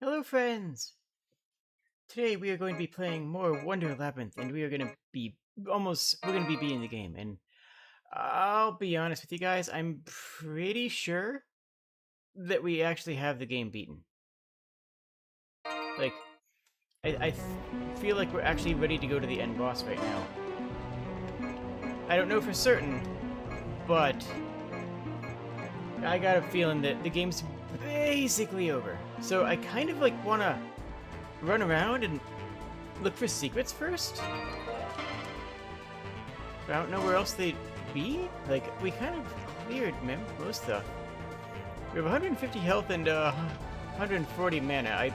Hello, friends! Today we are going to be playing more Wonder Labyrinth, and we are going to be beating the game. And I'll be honest with you guys, I'm pretty sure that we actually have the game beaten. Like, I feel like we're actually ready to go to the end boss right now. I don't know for certain, but I got a feeling that the game's basically over. So I kind of want to run around and look for secrets first. But I don't know where else they'd be. Like, we kind of cleared most stuff. We have 150 health and 140 mana. I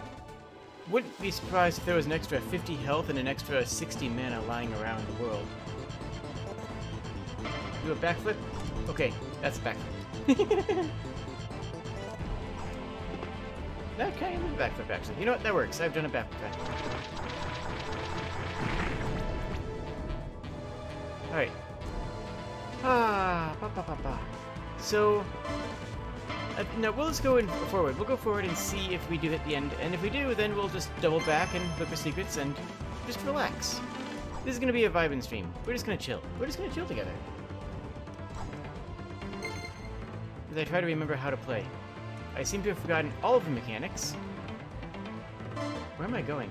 wouldn't be surprised if there was an extra 50 health and an extra 60 mana lying around the world. Do a backflip? Okay, that's a backflip. That kind of a backflip, actually. You know what? That works. I've done a backflip. Alright. So, now we'll just go forward. We'll go forward and see if we do hit the end. And if we do, then we'll just double back and look for secrets and just relax. This is going to be a vibing stream. We're just going to chill. We're just going to chill together. As I try to remember how to play. I seem to have forgotten all of the mechanics. Where am I going?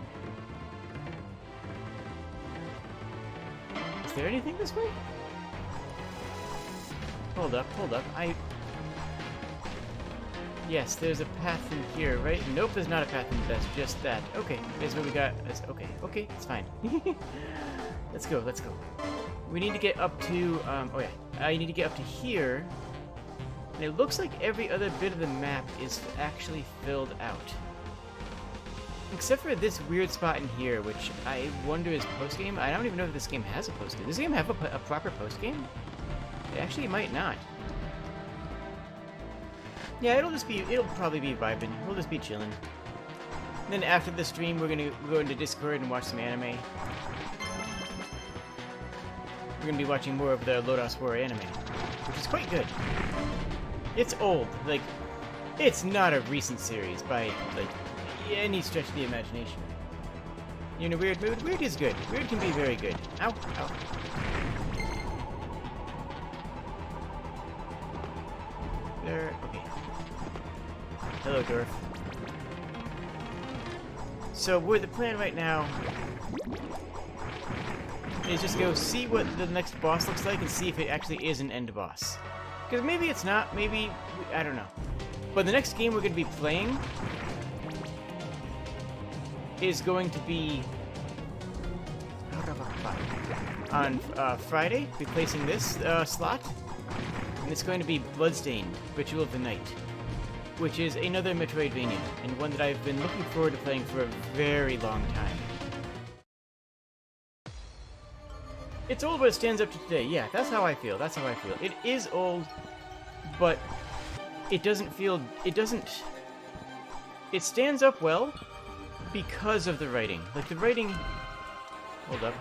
Is there anything this way? Hold up. Yes, there's a path in here, right? Nope, there's not a path in that's just that. Okay, here's what we got. Okay, it's fine. Let's go. We need to get up to, I need to get up to here. And it looks like every other bit of the map is actually filled out. Except for this weird spot in here, which I wonder is post-game. I don't even know if this game has a post-game. Does this game have a proper post-game? It actually might not. Yeah, it'll probably be vibing. We'll just be chilling. And then after the stream, we're gonna go into Discord and watch some anime. We're gonna be watching more of the Lodoss War anime, which is quite good. It's old, like, it's not a recent series by, like, any stretch of the imagination. You're in a weird mood? Weird is good. Weird can be very good. Ow. There, okay. Hello, Dwarf. So, the plan right now is just go see what the next boss looks like and see if it actually is an end boss. Because maybe it's not, maybe, I don't know. But the next game we're going to be playing is going to be on Friday, replacing this slot. And it's going to be Bloodstained, Ritual of the Night, which is another Metroidvania, and one that I've been looking forward to playing for a very long time. It's old, but it stands up to today. Yeah, that's how I feel. It is old, but it doesn't feel... It stands up well because of the writing. Like, the writing... Hold up.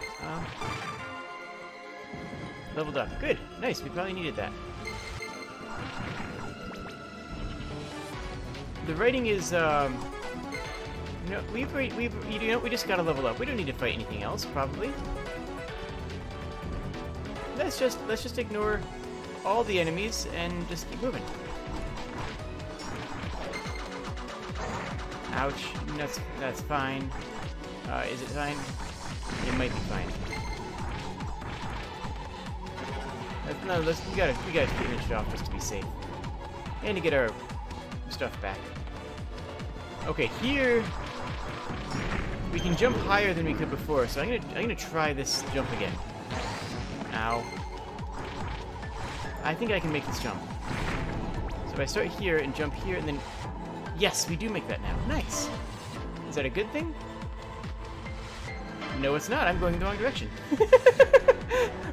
Leveled up. Good. Nice. We probably needed that. The writing is, we just gotta level up. We don't need to fight anything else, probably. Let's just ignore all the enemies and just keep moving. Ouch. That's fine. Is it fine? It might be fine. No, we gotta finish it off just to be safe. And to get our stuff back. Okay, here we can jump higher than we could before, so I'm gonna try this jump again. Ow. I think I can make this jump. So if I start here and jump here and then... Yes, we do make that now. Nice! Is that a good thing? No, it's not. I'm going in the wrong direction.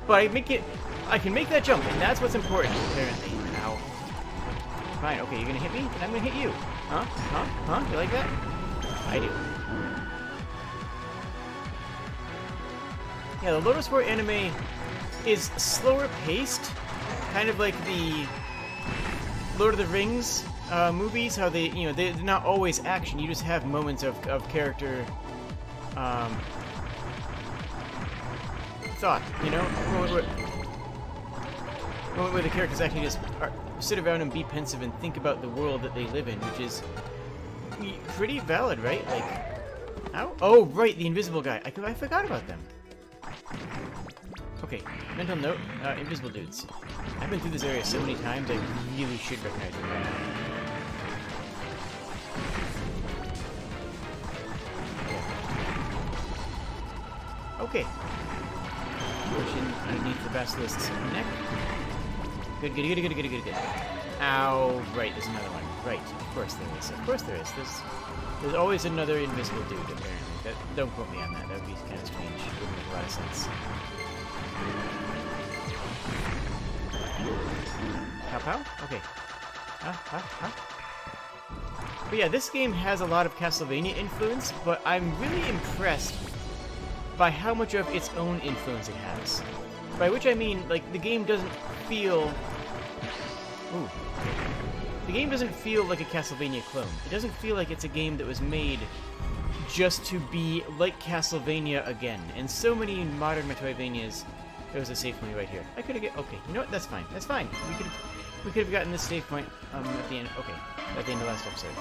But I can make that jump, and that's what's important, apparently. Ow. Fine, okay, you're gonna hit me, and I'm gonna hit you. Huh? You like that? I do. Yeah, the Lodoss War anime is slower paced, kind of like the Lord of the Rings movies, how they, you know, they're not always action. You just have moments of character thought, you know? Moment where the characters actually just sit around and be pensive and think about the world that they live in, which is pretty valid, right? Like, ow? Oh, right, the invisible guy. I forgot about them. Okay, mental note, invisible dudes. I've been through this area so many times, I really should recognize them right now. Okay. Pushing underneath the basilisk's neck. Good, good, good, good, good, good, good. Ow, right, there's another one. Right, of course there is. Of course there is. There's always another invisible dude, apparently. Don't quote me on that. That would be kind of strange. It wouldn't make a lot of sense. Pow pow? Okay. But yeah, this game has a lot of Castlevania influence, but I'm really impressed by how much of its own influence it has. By which I mean, like, the game doesn't feel... Ooh. The game doesn't feel like a Castlevania clone. It doesn't feel like it's a game that was made just to be like Castlevania again. And so many modern Metroidvanias... There was a save point right here. I could have okay, you know what? That's fine. That's fine. We could have gotten this save point at the end. Okay, at the end of the last episode.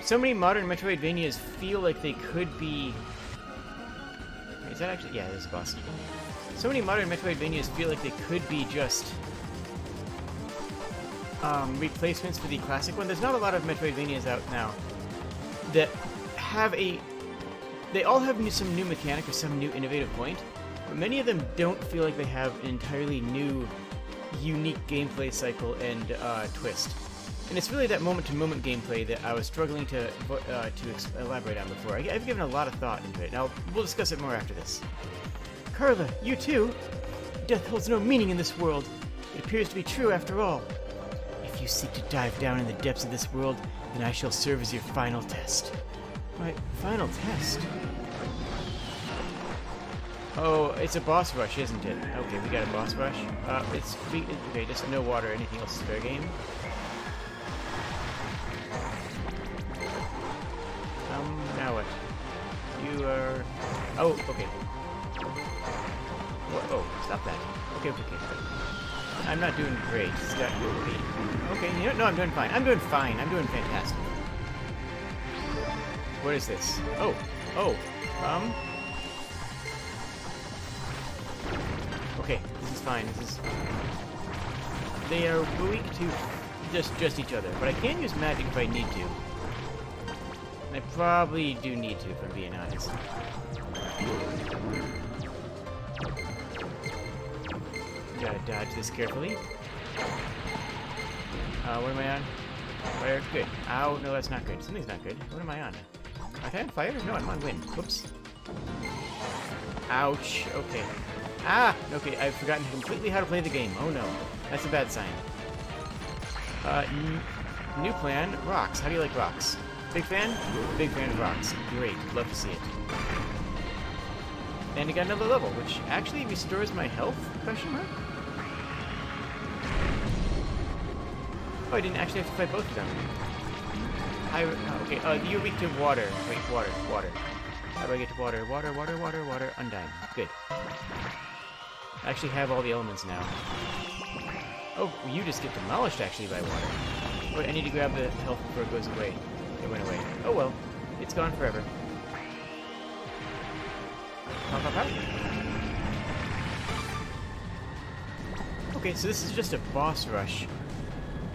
So many modern Metroidvanias feel like they could be... Wait, is that actually... Yeah, there's a boss. So many modern Metroidvanias feel like they could be just replacements for the classic one. There's not a lot of Metroidvanias out now that have a... They all have some new mechanic or some new innovative point. But many of them don't feel like they have an entirely new, unique gameplay cycle and twist. And it's really that moment-to-moment gameplay that I was struggling to elaborate on before. I've given a lot of thought into it. Now, we'll discuss it more after this. Carla, you too? Death holds no meaning in this world. It appears to be true after all. If you seek to dive down in the depths of this world, then I shall serve as your final test. My final test? Oh, it's a boss rush, isn't it? Okay, we got a boss rush. Okay, just no water. Anything else is fair game. Now what? You are... Oh, okay. Whoa, stop that. Okay. I'm not doing great. Okay, you know, no, I'm doing fine. I'm doing fantastic. What is this? Okay, this is fine. They are weak to just each other, but I can use magic if I need to. And I probably do need to, if I'm being honest. Gotta dodge this carefully. What am I on? Fire? Good. Ow, no, that's not good. Something's not good. What am I on? Am I on fire? No, I'm on wind. Whoops. Ouch. Okay. Ah! Okay, I've forgotten completely how to play the game. Oh no. That's a bad sign. New plan. Rocks. How do you like rocks? Big fan? Big fan of rocks. Great. Love to see it. And I got another level, which actually restores my health? Question mark? Oh, I didn't actually have to fight both of them. Okay, you're weak to water. Wait, water. How do I get to water? Water. Undyne. Good. I actually have all the elements now. Oh, you just get demolished, actually, by water. Wait, I need to grab the health before it goes away. It went away. Oh well. It's gone forever. Pop. Okay, so this is just a boss rush.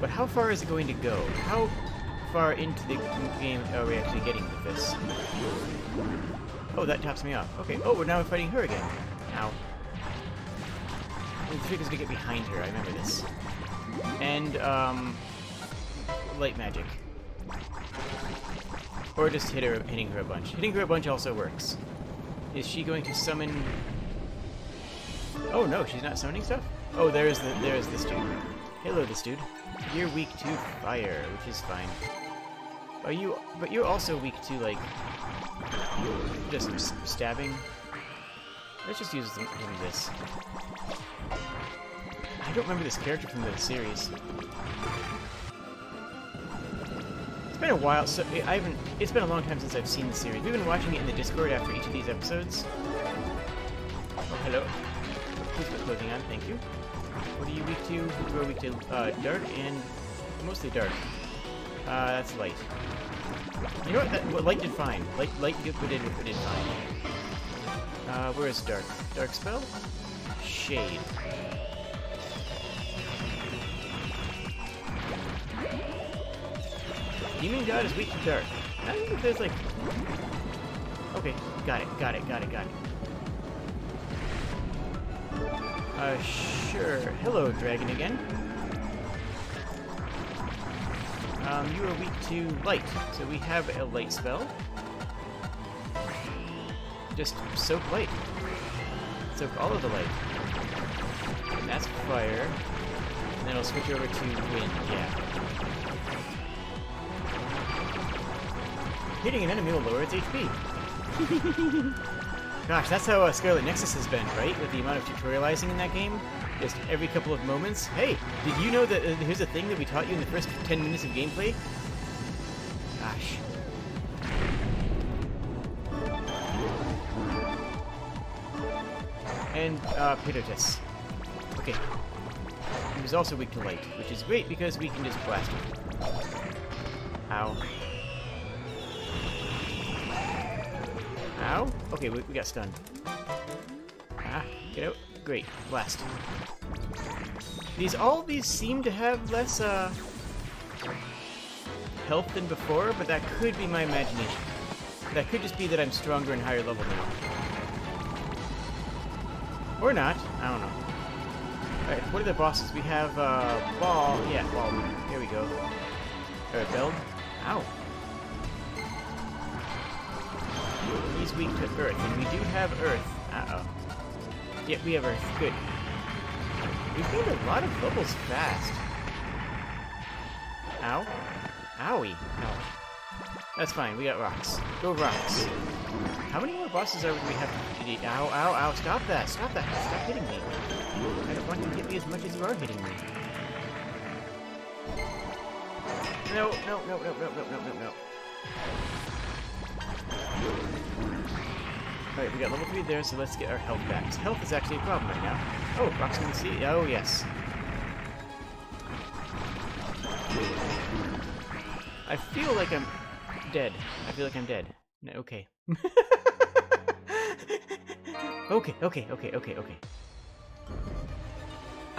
But how far is it going to go? How far into the game are we actually getting with this? Oh, that tops me off. Okay, oh, now we're fighting her again. Ow. The trick is to get behind her, I remember this. And, light magic. Or just hitting her a bunch. Hitting her a bunch also works. Is she going to summon... Oh no, she's not summoning stuff? Oh, there's this dude. Hello, this dude. You're weak to fire, which is fine. But you're also weak to, like, just stabbing. Let's just use this. I don't remember this character from the series. It's been a while, so I haven't. It's been a long time since I've seen the series. We've been watching it in the Discord after each of these episodes. Oh, hello. Please put clothing on, thank you. What are you weak to? You are weak to dark and mostly dark. That's light. You know what? Light did fine. Light did fine. Where is dark? Dark spell? Shade. Demon God is weak to dark. I don't think if there's like... Okay, got it. Sure. Hello, dragon again. You are weak to light, so we have a light spell. Just soak light. Soak all of the light. And that's fire. And then I'll switch over to wind, yeah. Hitting an enemy will lower its HP. Gosh, that's how Scarlet Nexus has been, right? With the amount of tutorializing in that game. Just every couple of moments. Hey, did you know that here's a thing that we taught you in the first 10 minutes of gameplay? Gosh. And, Pitotis. Okay. He was also weak to light, which is great because we can just blast him. Ow. Ow? Okay, we got stunned. Ah, get out. Great. Blast. All of these seem to have less, health than before, but that could be my imagination. That could just be that I'm stronger and higher level now. Or not. I don't know. Alright, what are the bosses? We have, Ball. Yeah, Ball. Here we go. Alright, Beld. Ow. He's weak to Earth, and we do have Earth. Uh-oh. Yeah, we have Earth. Good. We've gained a lot of levels fast. Ow. Owie. Ouch. That's fine, we got rocks. Go rocks. How many more bosses do we have to beat? Ow, ow, ow. Stop that. Stop that. Stop hitting me. I don't want you to hit me as much as you are hitting me. No. Alright, we got level 3 there, so let's get our health back. So health is actually a problem right now. Oh, rocks can see. Oh, yes. I feel like I'm dead. No, okay. Okay.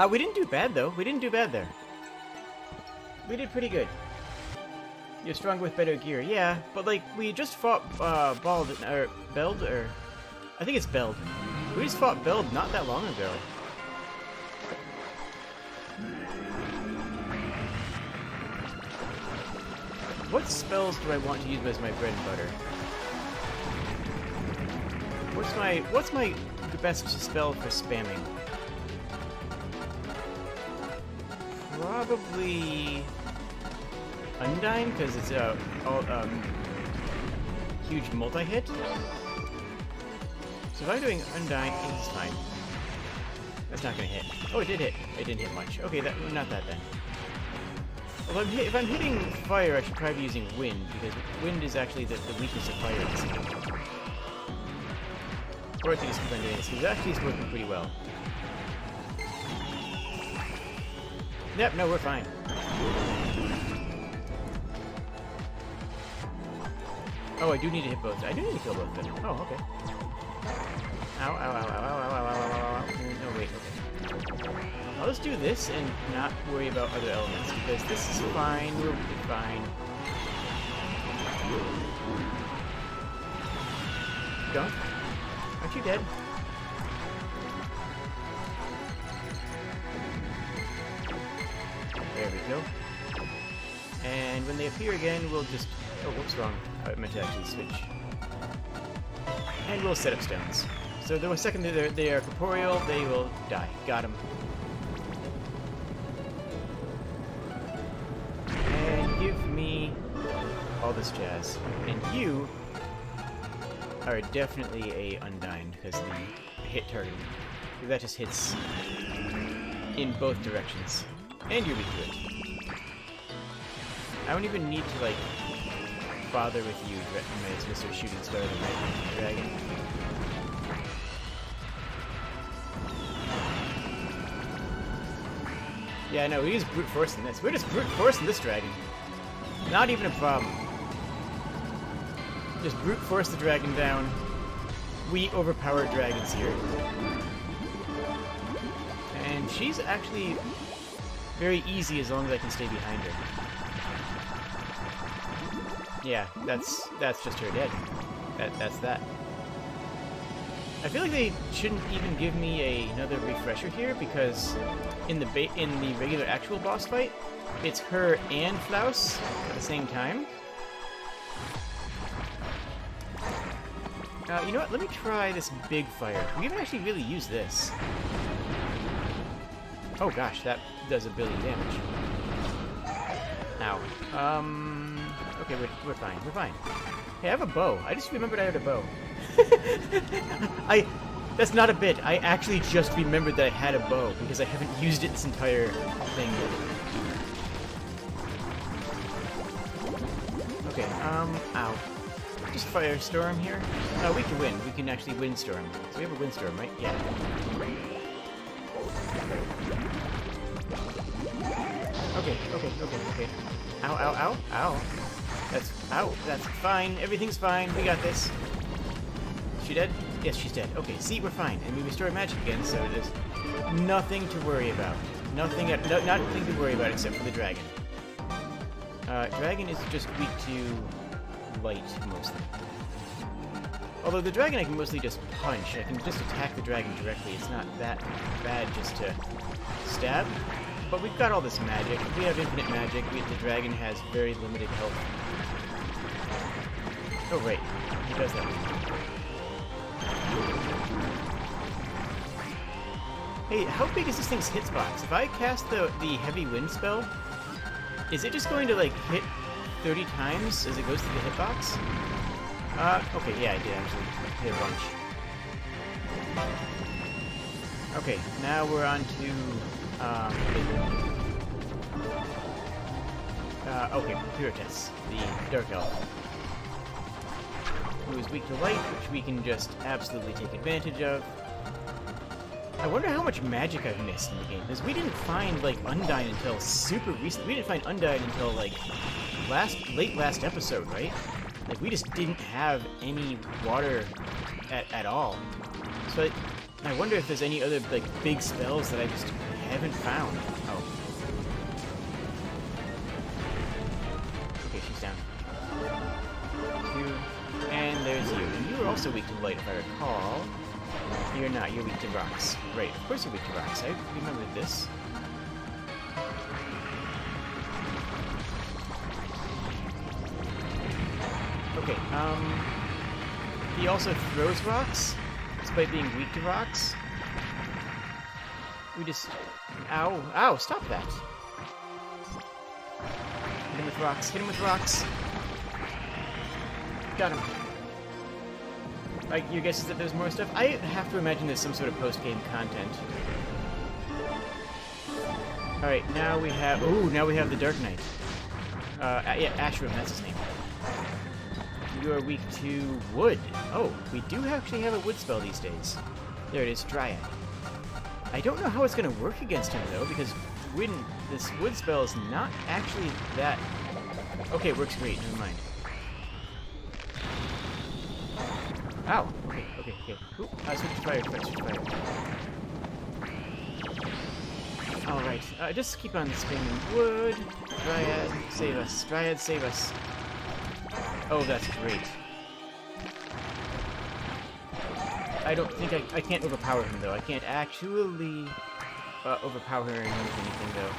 We didn't do bad, though. We didn't do bad there. We did pretty good. You're stronger with better gear. Yeah, but, like, we just fought, Beld, or... I think it's Beld. We just fought Beld not that long ago. What spells do I want to use as my bread and butter? What's my best spell for spamming? Probably Undyne, because it's a huge multi-hit. So if I'm doing Undyne, it's fine. That's not gonna hit. Oh, it did hit. It didn't hit much. Okay, not that then. Well, if I'm hitting fire, I should probably be using wind, because wind is actually the weakness of fire in this game. Or I can just keep on doing this, because actually it's working pretty well. Yep, no, we're fine. Oh, I do need to hit both. I do need to kill both of them. Oh, okay. Ow. No, wait, okay. I'll just do this and not worry about other elements, because this is fine. We'll be fine. Gunk? Aren't you dead? There we go. And when they appear again, we'll just... Oh, whoops, wrong. I meant to actually switch. And we'll set up stones. So the second they are corporeal, they will die. Got him. And give me all this jazz. And you are definitely a Undyne, because the hit target. That just hits in both directions. And you're weak to it. I don't even need to, like, bother with you, Mr. Shooting Star, the dragon. Yeah, no, we use brute force in this. We're just brute force in this dragon. Not even a problem. Just brute force the dragon down. We overpower dragons here. And she's actually very easy as long as I can stay behind her. Yeah, that's just her dead. That's that. I feel like they shouldn't even give me another refresher here because in the regular actual boss fight, it's her and Flaus at the same time. You know what? Let me try this big fire. We haven't actually really used this. Oh gosh, that does a billion damage. Ow. Okay, we're fine. We're fine. Hey, I have a bow. I just remembered I had a bow. That's not a bit. I actually just remembered that I had a bow because I haven't used it this entire thing yet. Okay, ow. Just firestorm here. Oh, we can win. We can actually windstorm. So we have a windstorm, right? Yeah. Okay. Ow. That's fine. Everything's fine. We got this. Is she dead? Yes, she's dead. Okay, see, we're fine. And we restore magic again, so there's nothing to worry about. Nothing to worry about except for the dragon. Dragon is just weak to light, mostly. Although the dragon I can mostly just punch. I can just attack the dragon directly. It's not that bad just to stab. But we've got all this magic. We have infinite magic. The dragon has very limited health. Oh, right. He does that. Hey, how big is this thing's hitbox? If I cast the heavy wind spell, is it just going to, like, hit 30 times as it goes through the hitbox? Okay, yeah, I did actually hit a bunch. Okay, now we're on to, okay, Puritas, the Dark Elf, who is weak to light, which we can just absolutely take advantage of. I wonder how much magic I've missed in the game, because we didn't find, like, Undyne until super recently. We didn't find Undyne until, like, late last episode, right? Like, we just didn't have any water at all. So I wonder if there's any other, like, big spells that I just haven't found. Oh. Okay, she's down. And there's you. And you were also weak to light, if I recall. You're not. You're weak to rocks. Right, of course you're weak to rocks. I remember this. Okay, he also throws rocks, despite being weak to rocks. We just... Ow, stop that. Hit him with rocks, Got him. Your guess is that there's more stuff? I have to imagine there's some sort of post-game content. Alright, now we have... Ooh, now we have the Dark Knight. Yeah, Ashram, that's his name. You are weak to wood. Oh, we do actually have a wood spell these days. There it is, Dryad. I don't know how it's going to work against him, though, because this wood spell is not actually that... Okay, it works great, never mind. Ow! Okay. Ooh, switch to fire. Alright, just keep on spamming wood. Dryad, save us. Dryad, save us. Oh, that's great. I don't think I can't overpower him, though. I can't actually overpower him or anything, though.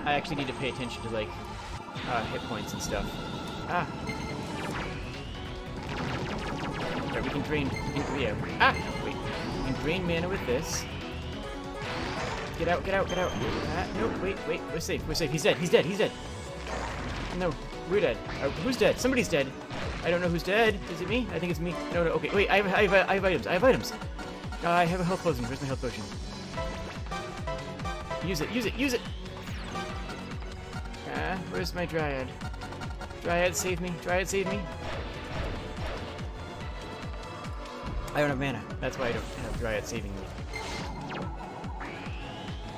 I actually need to pay attention to, like, hit points and stuff. Ah! Right, we can drain... Wait. We can drain mana with this. Get out. No, wait. We're safe. He's dead. No, we're dead. Who's dead? Somebody's dead. I don't know who's dead. Is it me? I think it's me. No. Okay, wait. I have items. I have a health potion. Where's my health potion? Use it. Where's my Dryad? Dryad, save me. Dryad, save me. I don't have mana. That's why I don't have Dryad saving me.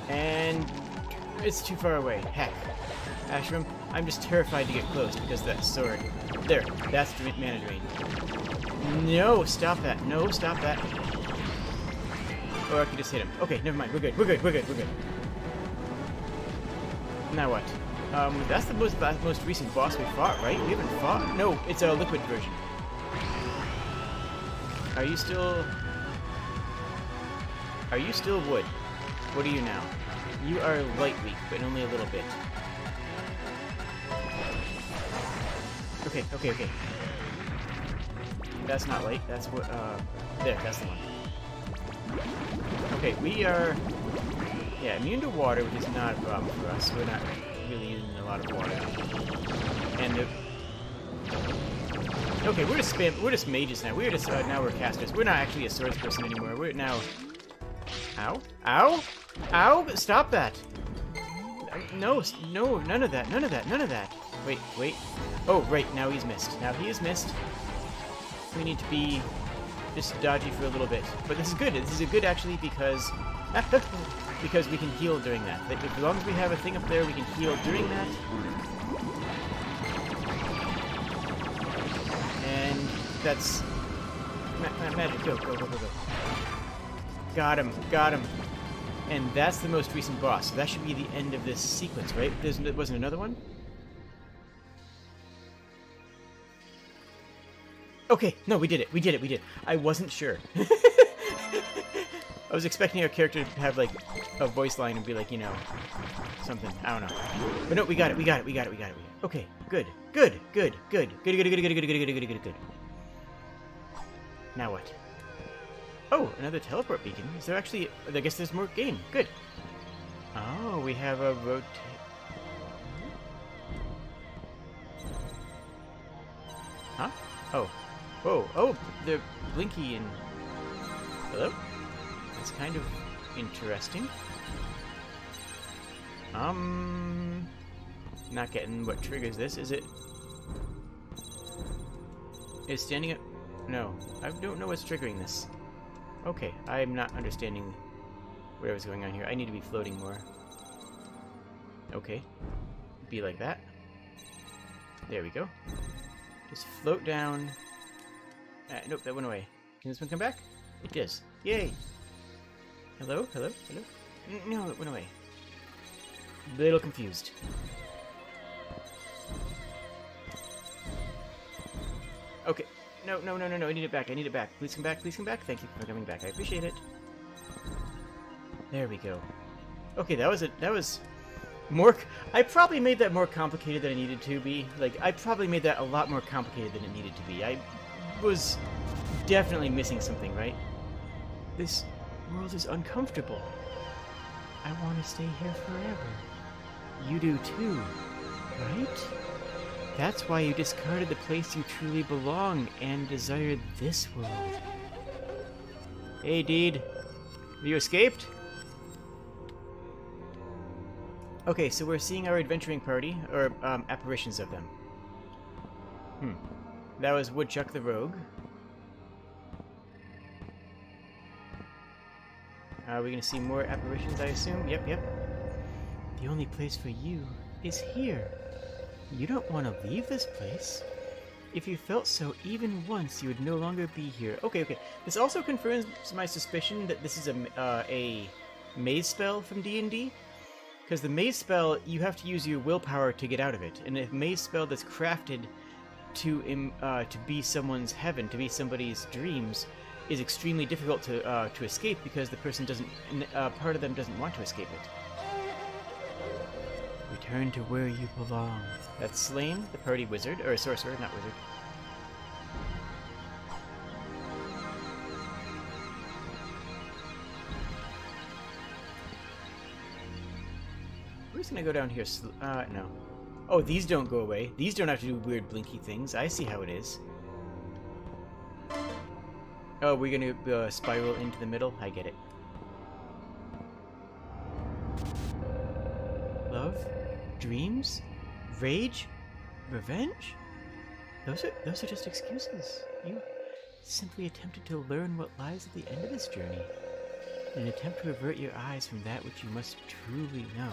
And it's too far away. Heck. Ashram, I'm just terrified to get close because of that sword. There. That's the mana drain. No, stop that. No, stop that. Or I could just hit him. Okay, never mind. We're good. We're good. We're good. We're good. Now what? That's the most recent boss we fought, right? We haven't fought? No, it's a liquid version. Are you still wood? What are you now? You are light weak, but only a little bit. Okay, okay, okay. That's not light. That's what, there, that's the one. Okay, we are, yeah, immune to water, which is not a problem for us. We're not really using a lot of water. And the... Okay, we're just mages now. We're just, now we're casters. We're not actually a swords person anymore. We're now... Ow? Ow? Ow? Stop that! No, no, none of that, none of that, none of that. Wait, wait. Oh, right, now he's missed. Now he is missed. We need to be just dodgy for a little bit. But this is good. This is good, actually, because... because we can heal during that. As long as we have a thing up there, we can heal during that. And that's... magic, go, go, go, go, go. Got him, got him. And that's the most recent boss. So that should be the end of this sequence, right? There wasn't another one? Okay, no, we did it, we did it, we did it. I wasn't sure. I was expecting our character to have, like, a voice line and be like, you know, something. I don't know. But no, we got it, we got it, we got it, we got it. Okay, good, good, good, good, good, good, good, good, good, good, good, good, good, good. Now what? Oh, another teleport beacon. Is there actually... I guess there's more game. Good. Oh, we have a rotate... Huh? Oh. Whoa. Oh, they're blinky and... Hello? That's kind of interesting. Not getting what triggers this. Is it... Is standing up... No. I don't know what's triggering this. Okay, I'm not understanding what was going on here. I need to be floating more. Okay. Be like that. There we go. Just float down. Nope, that went away. Can this one come back? It does. Yay! Hello? Hello? Hello? No, it went away. A little confused. Okay. No, no, no, no, no, I need it back, I need it back. Please come back, please come back. Thank you for coming back, I appreciate it. There we go. Okay, that was more... I probably made that more complicated than it needed to be. Like, I probably made that a lot more complicated than it needed to be. I was definitely missing something, right? This world is uncomfortable. I want to stay here forever. You do too, right? That's why you discarded the place you truly belong and desired this world. Hey, Deed. Have you escaped? Okay, so we're seeing our adventuring party, or apparitions of them. That was Woodchuck the Rogue. Are we gonna see more apparitions, I assume? Yep, yep. The only place for you is here. You don't want to leave this place. If you felt so even once, you would no longer be here. Okay, okay. This also confirms my suspicion that this is a maze spell from D&D. Because the maze spell, you have to use your willpower to get out of it. And a maze spell that's crafted to be someone's heaven, to be somebody's dreams, is extremely difficult to escape because the person doesn't... part of them doesn't want to escape it. Return to where you belong. That's Slain, the party wizard, or sorcerer, not wizard. We're just gonna go down here. No. Oh, these don't go away. These don't have to do weird blinky things. I see how it is. Oh, we're gonna spiral into the middle? I get it. Love? Dreams? Rage? Revenge? Those are just excuses. You simply attempted to learn what lies at the end of this journey. In an attempt to avert your eyes from that which you must truly know.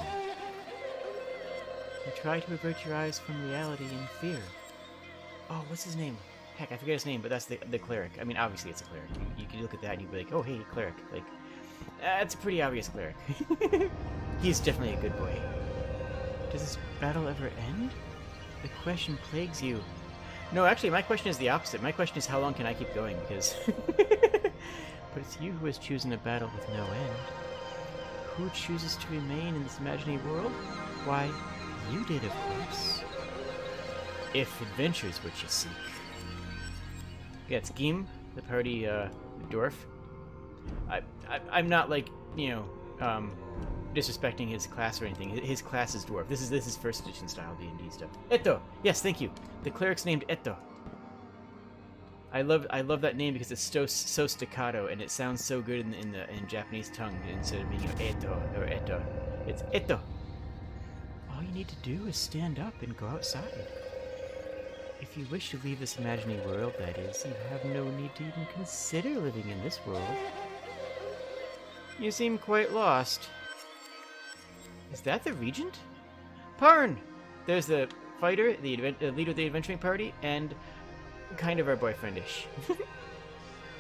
You try to avert your eyes from reality and fear. Oh, what's his name? Heck, I forget his name, but that's the cleric. I mean, obviously it's a cleric. You can look at that and you'd be like, oh, hey, cleric. Like, it's a pretty obvious cleric. He's definitely a good boy. Does this battle ever end? The question plagues you. No, actually, my question is the opposite. My question is, how long can I keep going? Because... But it's you who has chosen a battle with no end. Who chooses to remain in this imaginary world? Why, you did, of course. If adventure's what you seek. Yeah, it's Gim, the party dwarf. I'm not, like, you know, disrespecting his class or anything. His class is dwarf. This is first edition style D&D stuff. Eto! Yes, thank you. The cleric's named Eto. I love that name because it's so staccato and it sounds so good in Japanese tongue instead of being Eto or Eto. It's Eto. All you need to do is stand up and go outside. If you wish to leave this imaginary world, that is, you have no need to even consider living in this world. You seem quite lost. Is that the regent? Parn! There's the fighter, the leader of the adventuring party, and kind of our boyfriendish.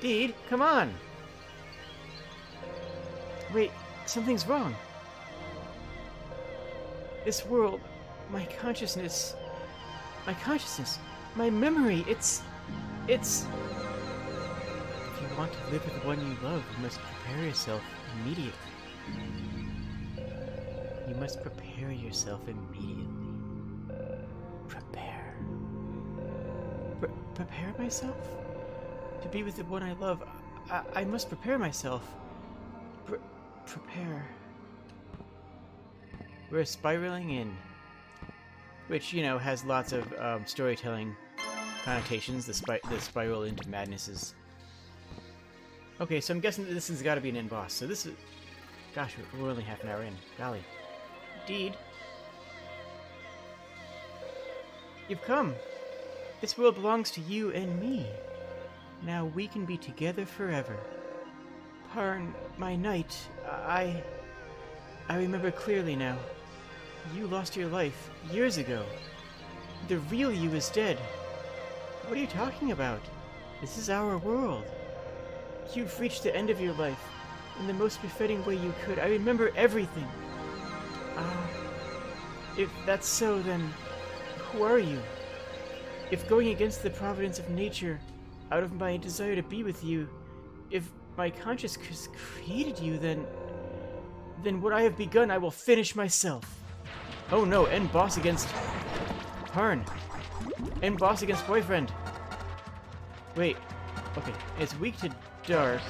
Deed, come on! Wait, something's wrong. This world, my consciousness, my memory, it's... If you want to live with the one you love, you must prepare yourself immediately. You must prepare yourself immediately. Prepare. Prepare myself? To be with the one I love, I must prepare myself. Prepare. We're spiraling in. Which, you know, has lots of storytelling connotations, the spiral into madnesses. Okay, so I'm guessing that this has got to be an end boss. So this is... Gosh, we're only half an hour in. Golly. Deed. You've come. This world belongs to you and me. Now we can be together forever. Parn, my knight, I remember clearly now. You lost your life years ago. The real you is dead. What are you talking about? This is our world. You've reached the end of your life in the most befitting way you could. I remember everything. If that's so, then who are you? If going against the providence of nature, out of my desire to be with you, if my consciousness created you, then what I have begun I will finish myself. Oh no, end boss against Parn. End boss against boyfriend. Wait, okay, it's weak to dark.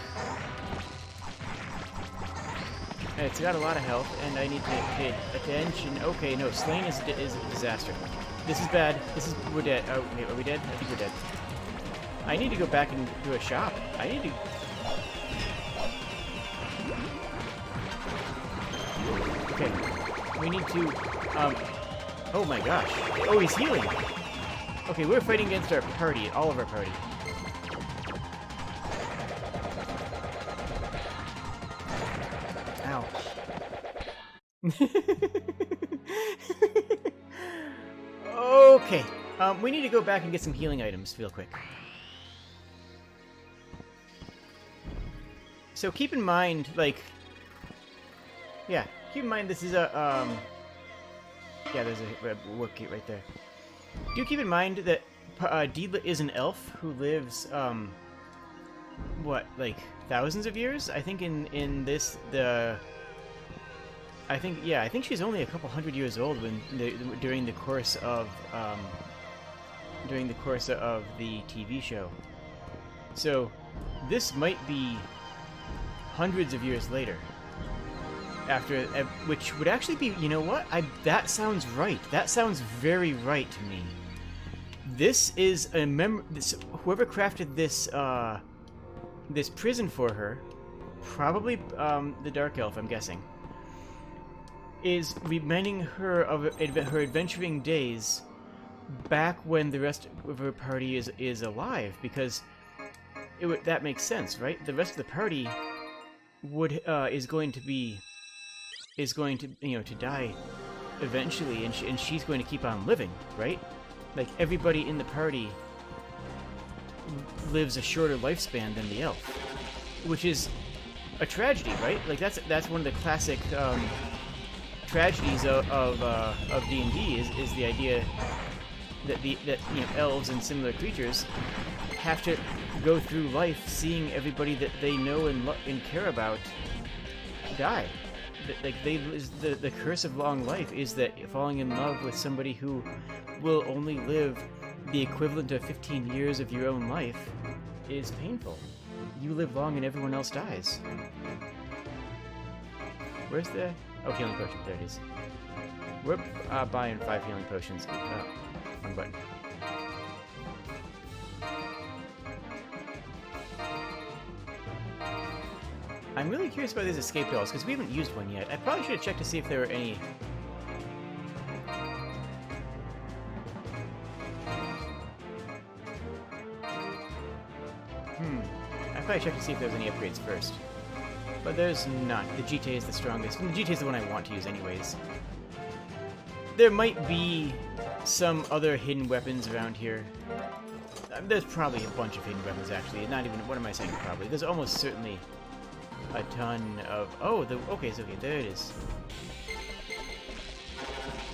It's got a lot of health, and I need to pay attention. Okay, no, Slain is a disaster. This is bad. We're dead. Oh, wait, are we dead? I think we're dead. I need to go back and do a shop. I need to... Okay, we need to, oh my gosh. Oh, he's healing. Okay, we're fighting against our party, all of our party. Ow. Okay, we need to go back and get some healing items real quick. So keep in mind, like... Yeah, keep in mind this is a, yeah, there's a work gate right there. Do keep in mind that Deedla is an elf who lives, what, like, thousands of years? I think in this, I think she's only a couple hundred years old during the course of the TV show. So this might be hundreds of years later. After, which would actually be, you know what? That sounds right. That sounds very right to me. This is whoever crafted this this prison for her, probably the Dark Elf, I'm guessing, is reminding her of her adventuring days back when the rest of her party is alive, because that makes sense, right? The rest of the party is going to to die eventually, and she's going to keep on living, right? Like, everybody in the party lives a shorter lifespan than the elf, which is a tragedy, right? Like, that's one of the classic tragedies of D&D is the idea that elves and similar creatures have to go through life seeing everybody that they know and care about die. Like, the curse of long life is that falling in love with somebody who will only live the equivalent of 15 years of your own life is painful. You live long and everyone else dies. Where's the... Oh, healing potion. There it is. We're buying 5 healing potions. One button. I'm really curious about these escape dolls, because we haven't used one yet. I probably should have checked to see if there were any... I probably checked to see if there was any upgrades first. But there's not. The GTA is the strongest. And the GTA is the one I want to use anyways. There might be some other hidden weapons around here. There's probably a bunch of hidden weapons, actually. Not even... What am I saying, probably? There's almost certainly a ton of... Oh, okay, there it is.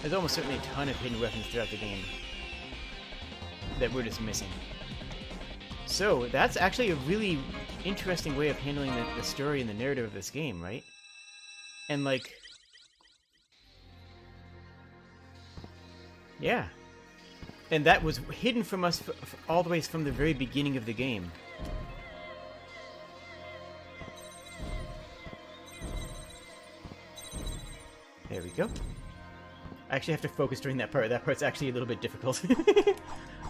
There's almost certainly a ton of hidden weapons throughout the game that we're just missing. So, that's actually a really interesting way of handling the story and the narrative of this game, right? And, like... Yeah. And that was hidden from us all the way from the very beginning of the game. There we go. I actually have to focus during that part. That part's actually a little bit difficult.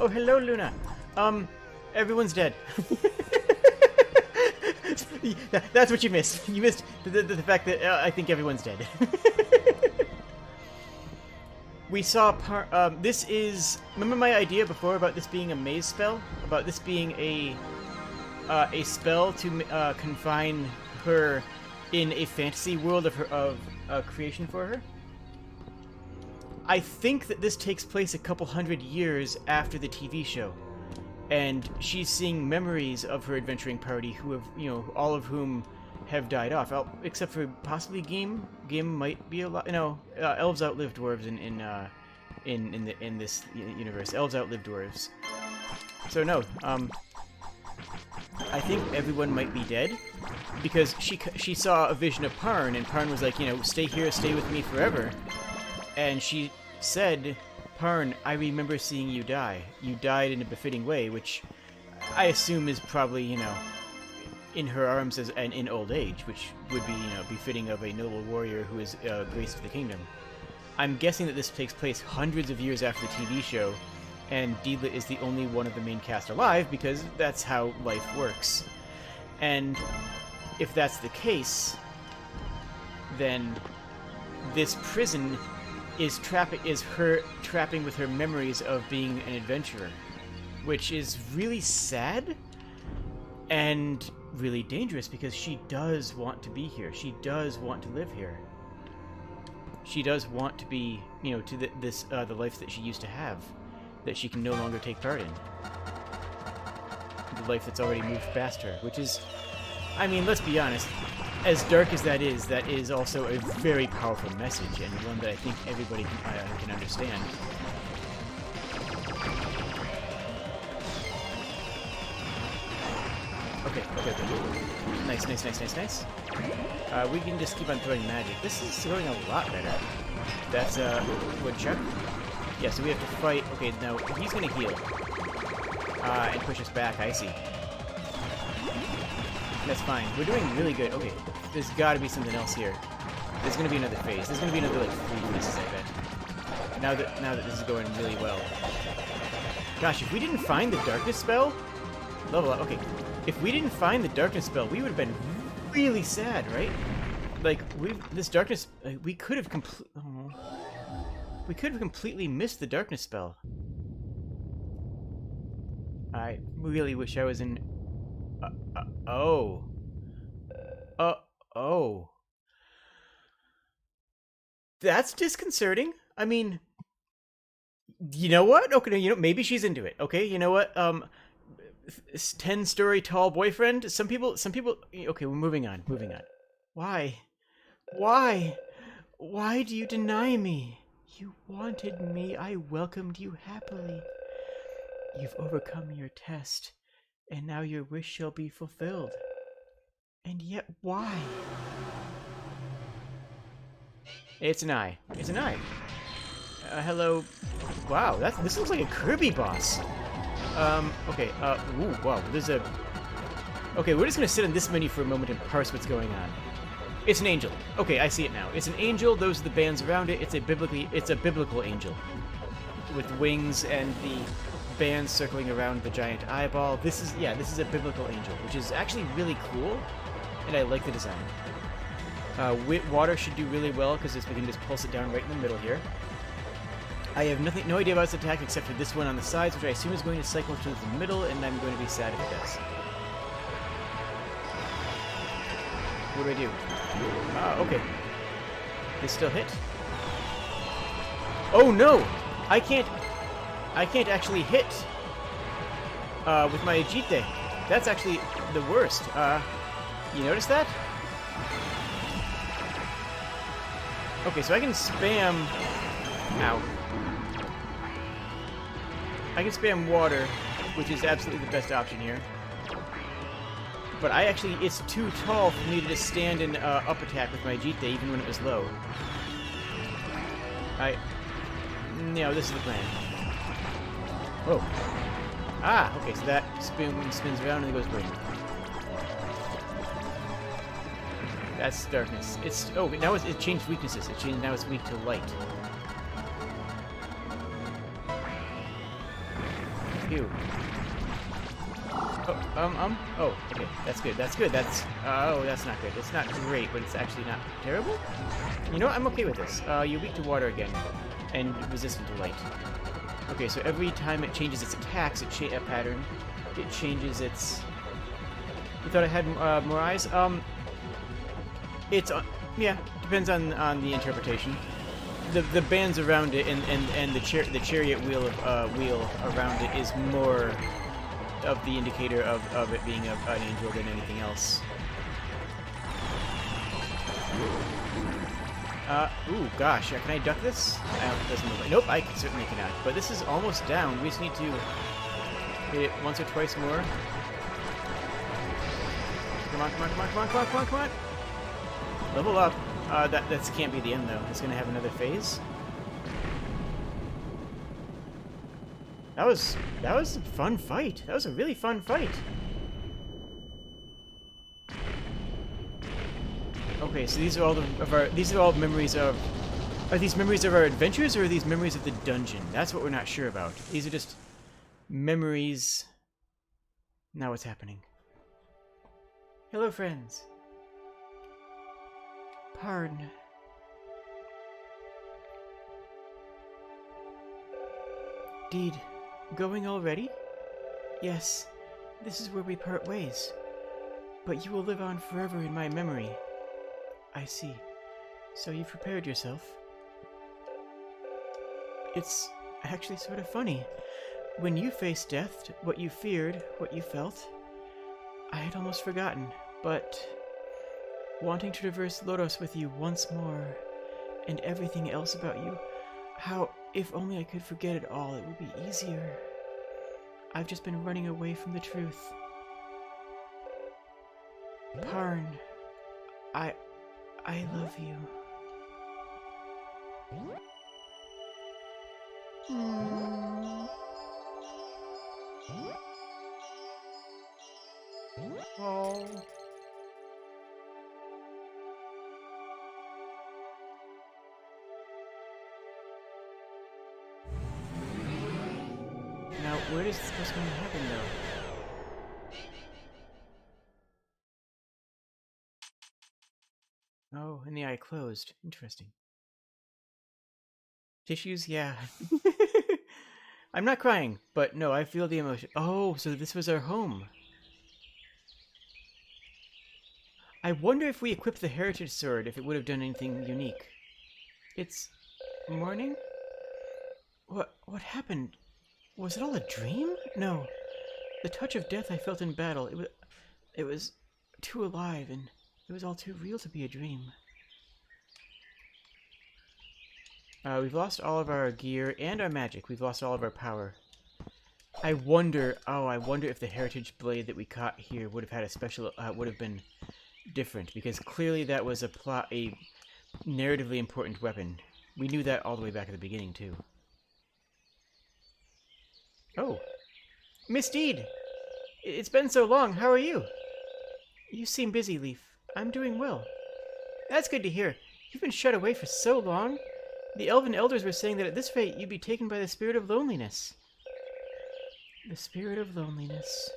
Oh, hello, Luna. Everyone's dead. That's what you missed. You missed the fact that I think everyone's dead. We saw this is... Remember my idea before about this being a maze spell? About this being a spell to confine her in a fantasy world of creation for her? I think that this takes place a couple hundred years after the TV show. And she's seeing memories of her adventuring party who have, all of whom have died off, except for possibly Game. Game might be a lot. No, elves outlive dwarves in this universe. Elves outlive dwarves. So no, I think everyone might be dead because she saw a vision of Parn, and Parn was like, stay here, stay with me forever. And she said, Parn, I remember seeing you die. You died in a befitting way, which I assume is probably, in her arms and in old age, which would be, befitting of a noble warrior who is graced the kingdom. I'm guessing that this takes place hundreds of years after the TV show, and Deedlit is the only one of the main cast alive because that's how life works. And if that's the case, then this prison is her trapping with her memories of being an adventurer, which is really sad and really dangerous because she does want to be here. She does want to live here. She does want to be, the life that she used to have, that she can no longer take part in. The life that's already moved past her, which is, I mean, let's be honest, as dark as that is also a very powerful message, and one that I think everybody can understand. Okay. Nice. We can just keep on throwing magic. This is going a lot better. That's woodchuck. Yeah, so we have to fight. Okay, now he's gonna heal. And push us back, I see. That's fine. We're doing really good. Okay, there's gotta be something else here. There's gonna be another phase. There's gonna be another, 3 phases, I bet. Now that this is going really well. Gosh, if we didn't find the darkness spell... Level up. Okay. If we didn't find the darkness spell, we would have been really sad, right? Like, this darkness... we could have completely missed the darkness spell. I really wish I was in... oh. Uh, oh. That's disconcerting. I mean... You know what? Okay, you know, maybe she's into it. Okay, you know what? 10-story tall boyfriend. Some people. Okay, we're moving on. Moving on. Why? Why? Why do you deny me? You wanted me. I welcomed you happily. You've overcome your test, and now your wish shall be fulfilled. And yet, why? It's an eye. It's an eye. Hello. Wow, this looks like a Kirby boss. Okay, ooh, wow, there's a... Okay, we're just gonna sit on this menu for a moment and parse what's going on. It's an angel. Okay, I see it now. It's an angel, those are the bands around it. It's a biblical angel. With wings and the bands circling around the giant eyeball. This is a biblical angel, which is actually really cool, and I like the design. Water should do really well, because we can just pulse it down right in the middle here. I have no idea about its attack except for this one on the sides, which I assume is going to cycle to the middle, and I'm going to be sad if it does. What do I do? Okay. They still hit? Oh no! I can't actually hit with my Jade. That's actually the worst. You notice that? Okay, so I can spam... Ow. I can spam water, which is absolutely the best option here. But it's too tall for me to just stand and up attack with my Jade, even when it was low. No, this is the plan. Whoa. Ah, okay, so that spins around and it goes boom. That's darkness. Now it changed weaknesses. Now it's weak to light. Ew. Oh, okay. That's good. That's not good. It's not great, but it's actually not terrible. You know what? I'm okay with this. You're weak to water again, and resistant to light. Okay, so every time it changes its attacks, a pattern, it changes its... You thought I had more eyes? Yeah, depends on the interpretation. The bands around it and the chariot wheel around it is more of the indicator of it being an angel than anything else. Ooh, gosh, can I duck this? It doesn't look like... Nope, I certainly cannot. But this is almost down. We just need to hit it once or twice more. Come on. Level up. That can't be the end, though. It's gonna have another phase. That was a fun fight. That was a really fun fight. Okay, so these are all memories of... Are these memories of our adventures, or are these memories of the dungeon? That's what we're not sure about. These are just memories. Now what's happening? Hello, friends. Pardon. Deed, going already? Yes, this is where we part ways. But you will live on forever in my memory. I see. So you've prepared yourself. It's actually sort of funny. When you faced death, what you feared, what you felt, I had almost forgotten, but wanting to traverse Lodos with you once more, and everything else about you, how, if only I could forget it all, it would be easier. I've just been running away from the truth. Parn, I love you. Oh. Now, where is this supposed to happen, though? Oh, and the eye closed. Interesting. Tissues? Yeah. I'm not crying, but no, I feel the emotion. Oh, so this was our home. I wonder if we equipped the heritage sword, if it would have done anything unique. It's morning? What happened? Was it all a dream? No. The touch of death I felt in battle, it was too alive, and it was all too real to be a dream. We've lost all of our gear and our magic. We've lost all of our power. I wonder if the heritage blade that we caught here would have had a special, would have been different, because clearly that was a narratively important weapon. We knew that all the way back at the beginning, too. Oh. Miss Deed! It's been so long. How are you? You seem busy, Leaf. I'm doing well. That's good to hear. You've been shut away for so long. The elven elders were saying that at this rate you'd be taken by the spirit of loneliness. The spirit of loneliness.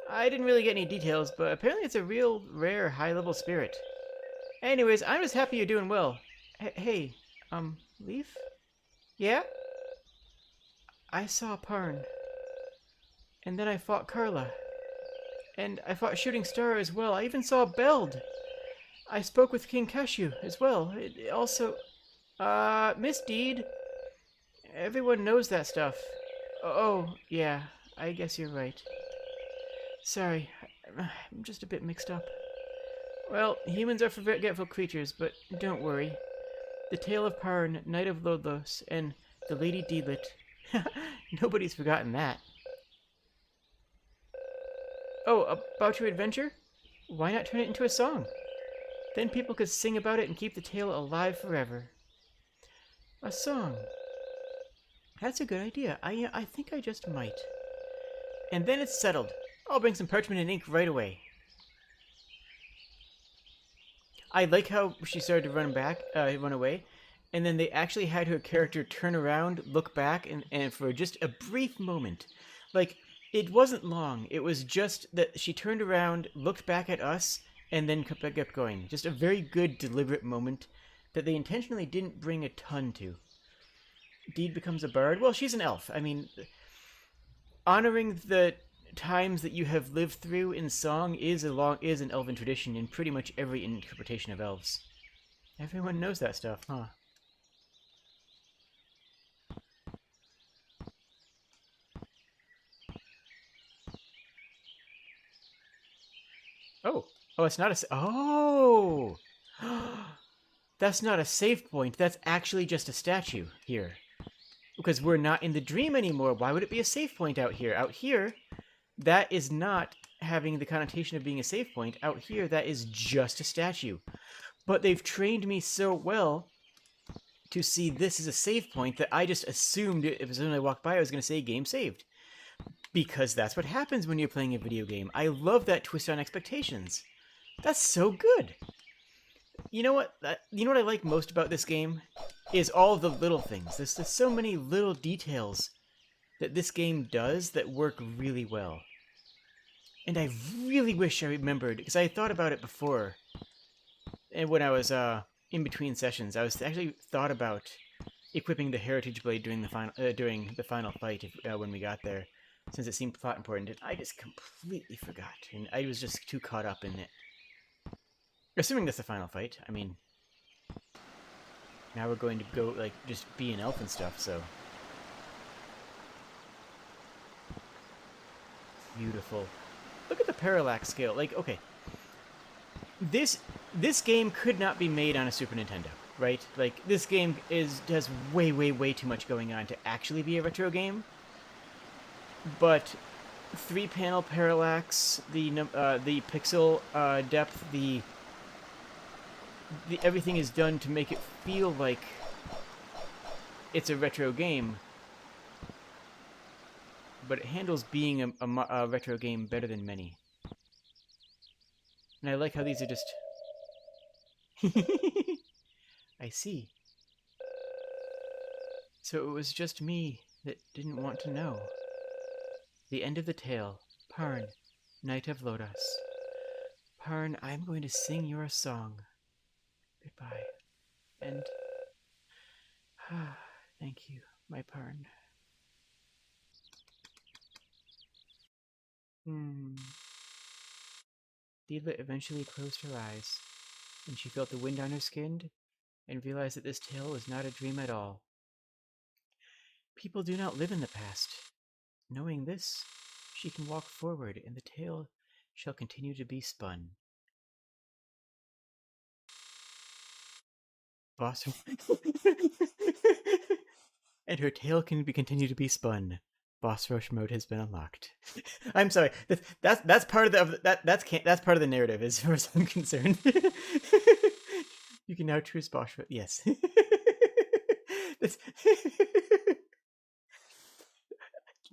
I didn't really get any details, but apparently it's a real, rare, high-level spirit. Anyways, I'm just happy you're doing well. Hey, Leaf? Yeah? I saw Parn. And then I fought Carla. And I fought Shooting Star as well. I even saw Beld. I spoke with King Cashew as well. It also... Miss Deed. Everyone knows that stuff. Oh, yeah. I guess you're right. Sorry. I'm just a bit mixed up. Well, humans are forgetful creatures, but don't worry. The Tale of Parn, Knight of Lodlos, and the Lady Deedlit. Nobody's forgotten that. Oh, about your adventure? Why not turn it into a song? Then people could sing about it and keep the tale alive forever. A song. That's a good idea. I think I just might. And then it's settled. I'll bring some parchment and ink right away. I like how she started to run away, and then they actually had her character turn around, look back, and for just a brief moment, like, it wasn't long. It was just that she turned around, looked back at us, and then kept going. Just a very good, deliberate moment that they intentionally didn't bring a ton to. Deed becomes a bard. Well, she's an elf. I mean, honoring the times that you have lived through in song is an elven tradition in pretty much every interpretation of elves. Everyone knows that stuff, huh? Oh, it's not a. Oh, that's not a save point. That's actually just a statue here, because we're not in the dream anymore. Why would it be a save point out here? Out here, that is not having the connotation of being a save point. Out here, that is just a statue. But they've trained me so well to see this as a save point that I just assumed as soon as I walked by, I was going to say game saved. Because that's what happens when you're playing a video game. I love that twist on expectations. That's so good. You know what? You know what I like most about this game is all the little things. There's so many little details that this game does that work really well. And I really wish I remembered, because I thought about it before. And when I was in between sessions, I was actually thought about equipping the Heritage Blade during the final fight when we got there, since it seemed plot important. And I just completely forgot, and I was just too caught up in it. Assuming that's the final fight, I mean, now we're going to go, like, just be an elf and stuff, so. Beautiful. Look at the parallax scale. Like, okay. This game could not be made on a Super Nintendo, right? Like, this game has way, way, way too much going on to actually be a retro game. But 3-panel parallax, the pixel depth, everything is done to make it feel like it's a retro game, but it handles being a retro game better than many. And I like how these are just... I see. So it was just me that didn't want to know. The end of the tale. Parn, Knight of Lodos. Parn, I'm going to sing your song. Goodbye. And... thank you, my Parn. Hmm. Deedlit eventually closed her eyes, and she felt the wind on her skin and realized that this tale was not a dream at all. People do not live in the past. Knowing this, she can walk forward, and the tale shall continue to be spun. Boss. And her tale can continue to be spun. Boss rush mode has been unlocked. I'm sorry. That's part of that's part of the narrative, as far as I'm concerned. You can now choose boss rush. Yes.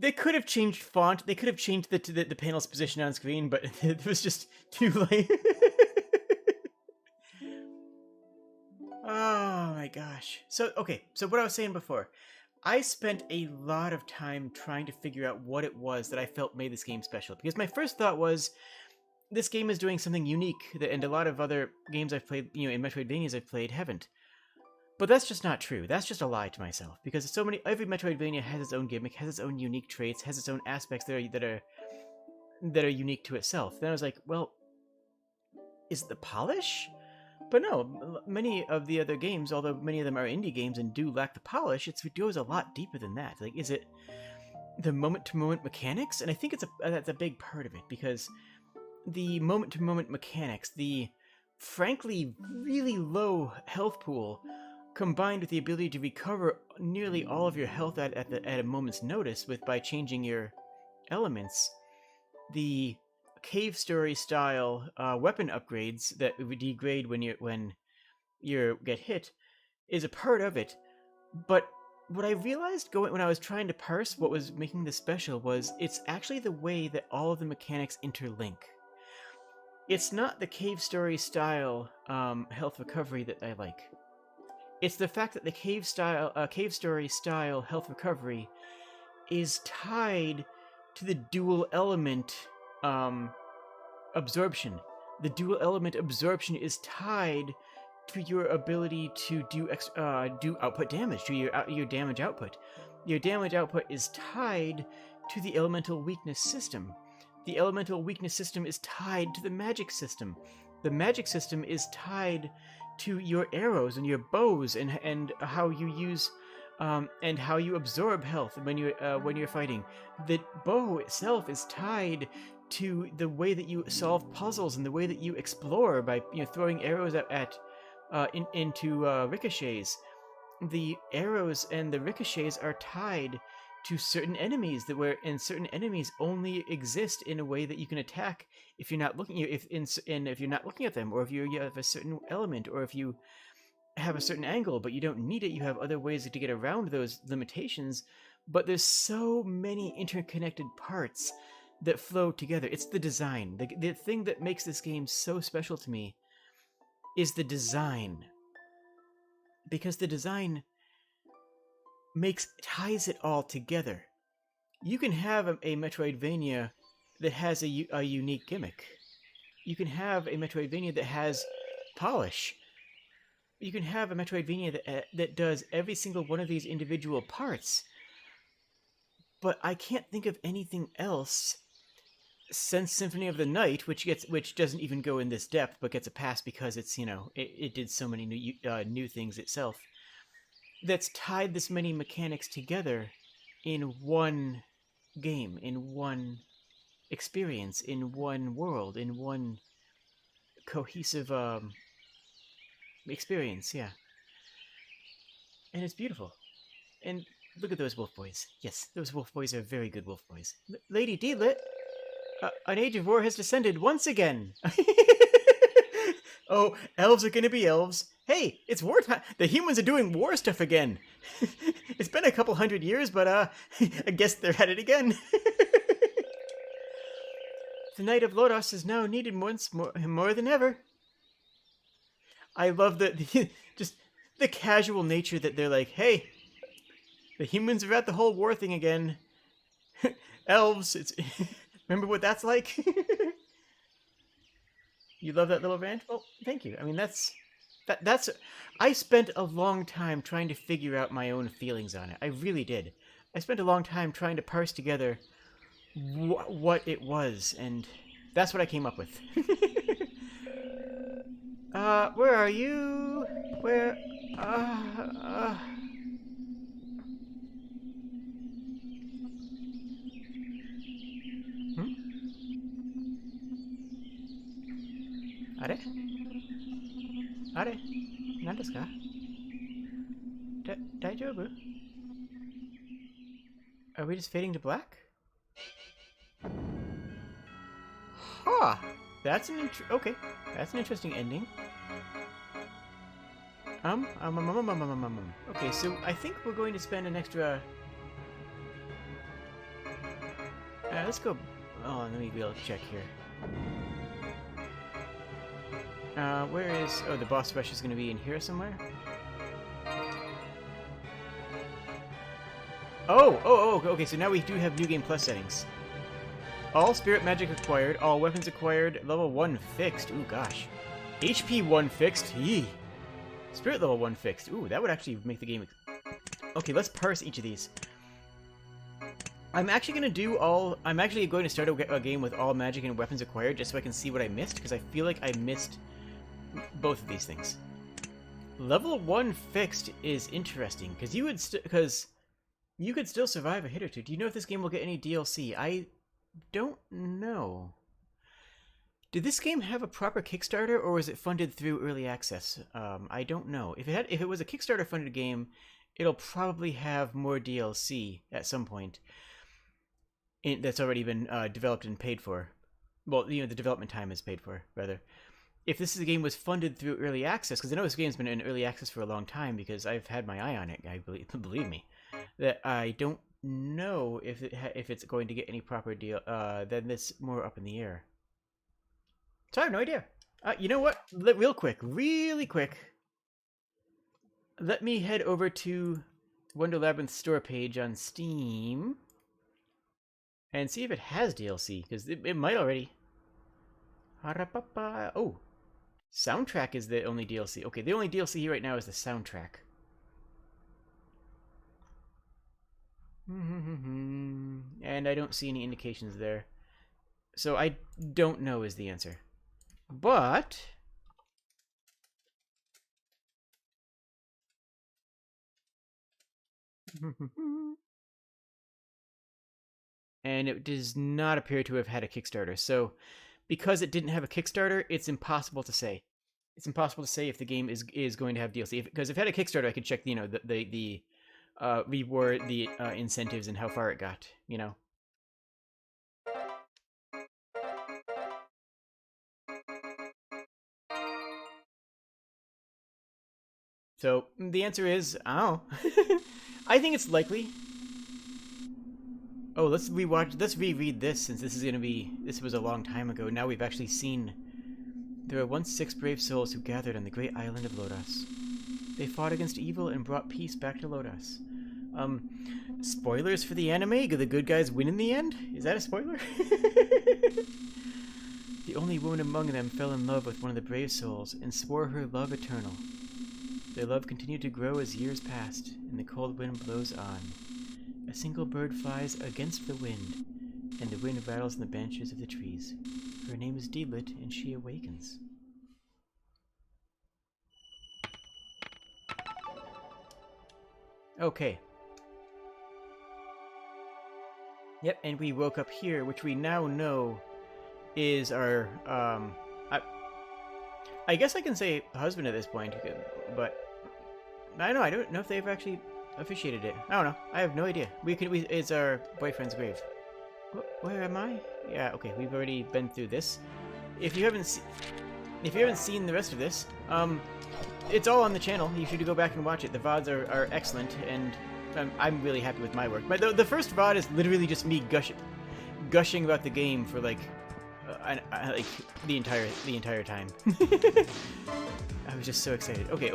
They could have changed font. They could have changed the panel's position on screen, but it was just too late. Oh my gosh. So, okay, so what I was saying before, I spent a lot of time trying to figure out what it was that I felt made this game special. Because my first thought was, this game is doing something unique, and a lot of other games I've played, in Metroidvanias I've played, haven't. But that's just not true. That's just a lie to myself. Because every Metroidvania has its own gimmick, has its own unique traits, has its own aspects that are unique to itself. Then I was like, well, is it the polish? But no, many of the other games, although many of them are indie games and do lack the polish, it goes a lot deeper than that. Like, is it the moment-to-moment mechanics? And I think that's a big part of it, because the moment-to-moment mechanics, the frankly really low health pool, combined with the ability to recover nearly all of your health at a moment's notice by changing your elements, the cave story style weapon upgrades that degrade when you get hit is a part of it. But what I realized when I was trying to parse what was making this special was it's actually the way that all of the mechanics interlink. It's not the cave story style health recovery that I like. It's the fact that the cave story style health recovery is tied to the dual element absorption. The dual element absorption is tied to your ability to do output damage, to your damage output. Your damage output is tied to the elemental weakness system. The elemental weakness system is tied to the magic system. The magic system is tied to your arrows and your bows and how you use and how you absorb health when you're fighting. The bow itself is tied to the way that you solve puzzles and the way that you explore by throwing arrows into ricochets. The arrows and the ricochets are tied to certain enemies and certain enemies only exist in a way that you can attack if you're not looking if you're not looking at them, or if you have a certain element, or if you have a certain angle but you don't need it. You have other ways to get around those limitations. But there's so many interconnected parts that flow together. It's the design. The thing that makes this game so special to me is the design. Because the design ties it all together. You can have a Metroidvania that has a unique gimmick. You can have a Metroidvania that has polish. You can have a Metroidvania that does every single one of these individual parts. But I can't think of anything else since Symphony of the Night, which doesn't even go in this depth, but gets a pass because it's it did so many new things itself, that's tied this many mechanics together in one game, in one experience, in one world, in one cohesive experience. Yeah, and it's beautiful. And look at those wolf boys. Yes, those wolf boys are very good wolf boys. Lady Deedlit, an age of war has descended once again. Oh, elves are gonna be elves. Hey, it's wartime. The humans are doing war stuff again. It's been a couple hundred years, but I guess they're at it again. The Knight of Lodos is now needed more than ever. I love just the casual nature that they're like, hey, the humans are at the whole war thing again. Elves, remember what that's like? You love that little rant? Well, thank you. I mean, that's I spent a long time trying to figure out my own feelings on it. I really did. I spent a long time trying to parse together what it was, and that's what I came up with. Where are you? Where? Hmm? あれ? あれ? 何ですか? 大丈夫? Are we just fading to black? Huh. That's an okay. That's an interesting ending. Okay, so I think we're going to spend an extra. Let's go. Oh, let me be able to check here. Where is? Oh, the boss rush is going to be in here somewhere. Oh, okay, so now we do have New Game Plus settings. All spirit magic acquired, all weapons acquired, level 1 fixed. Ooh, gosh. HP 1 fixed. Yee. Spirit level 1 fixed. Ooh, that would actually make the game... Okay, let's parse each of these. I'm actually going to do all... I'm actually going to start a game with all magic and weapons acquired just so I can see what I missed, because I feel like I missed both of these things. Level 1 fixed is interesting, because you would... You could still survive a hit or two. Do you know if this game will get any DLC? I don't know. Did this game have a proper Kickstarter, or was it funded through early access? I don't know. If it was a Kickstarter funded game, it'll probably have more DLC at some point. That's already been developed and paid for. Well, you know, the development time is paid for, rather. If this game was funded through early access, because I know this game's been in early access for a long time, because I've had my eye on it. Believe me. That I don't know if it's going to get any proper deal. Then it's more up in the air. So I have no idea. You know what? Really quick. Let me head over to Wonder Labyrinth store page on Steam and see if it has DLC, because it might already. Oh, soundtrack is the only DLC. Okay, the only DLC here right now is the soundtrack. And I don't see any indications there. So I don't know is the answer. But... and it does not appear to have had a Kickstarter. So because it didn't have a Kickstarter, it's impossible to say. It's impossible to say if the game is going to have DLC. Because if it had a Kickstarter, I could check, you know, the reward, the incentives, and how far it got, you know. So the answer is, I don't know. I think it's likely. Oh, let's reread this, since this was a long time ago. Now we've actually seen. There were once 6 brave souls who gathered on the great island of Lodos. They fought against evil and brought peace back to Lodos. Spoilers for the anime? The good guys win in the end? Is that a spoiler? The only woman among them fell in love with one of the brave souls and swore her love eternal. Their love continued to grow as years passed, and the cold wind blows on. A single bird flies against the wind, and the wind rattles in the branches of the trees. Her name is Deedlit, and she awakens. Okay. Yep, and we woke up here, which we now know is our, I guess I can say husband at this point, but I don't know if they've actually officiated it. I don't know. I have no idea. It's our boyfriend's grave. Where am I? Yeah, okay, we've already been through this. If you haven't seen the rest of this, it's all on the channel. You should go back and watch it. The VODs are excellent, and I'm really happy with my work. But the first VOD is literally just me gushing about the game for like the entire time. I was just so excited. Okay.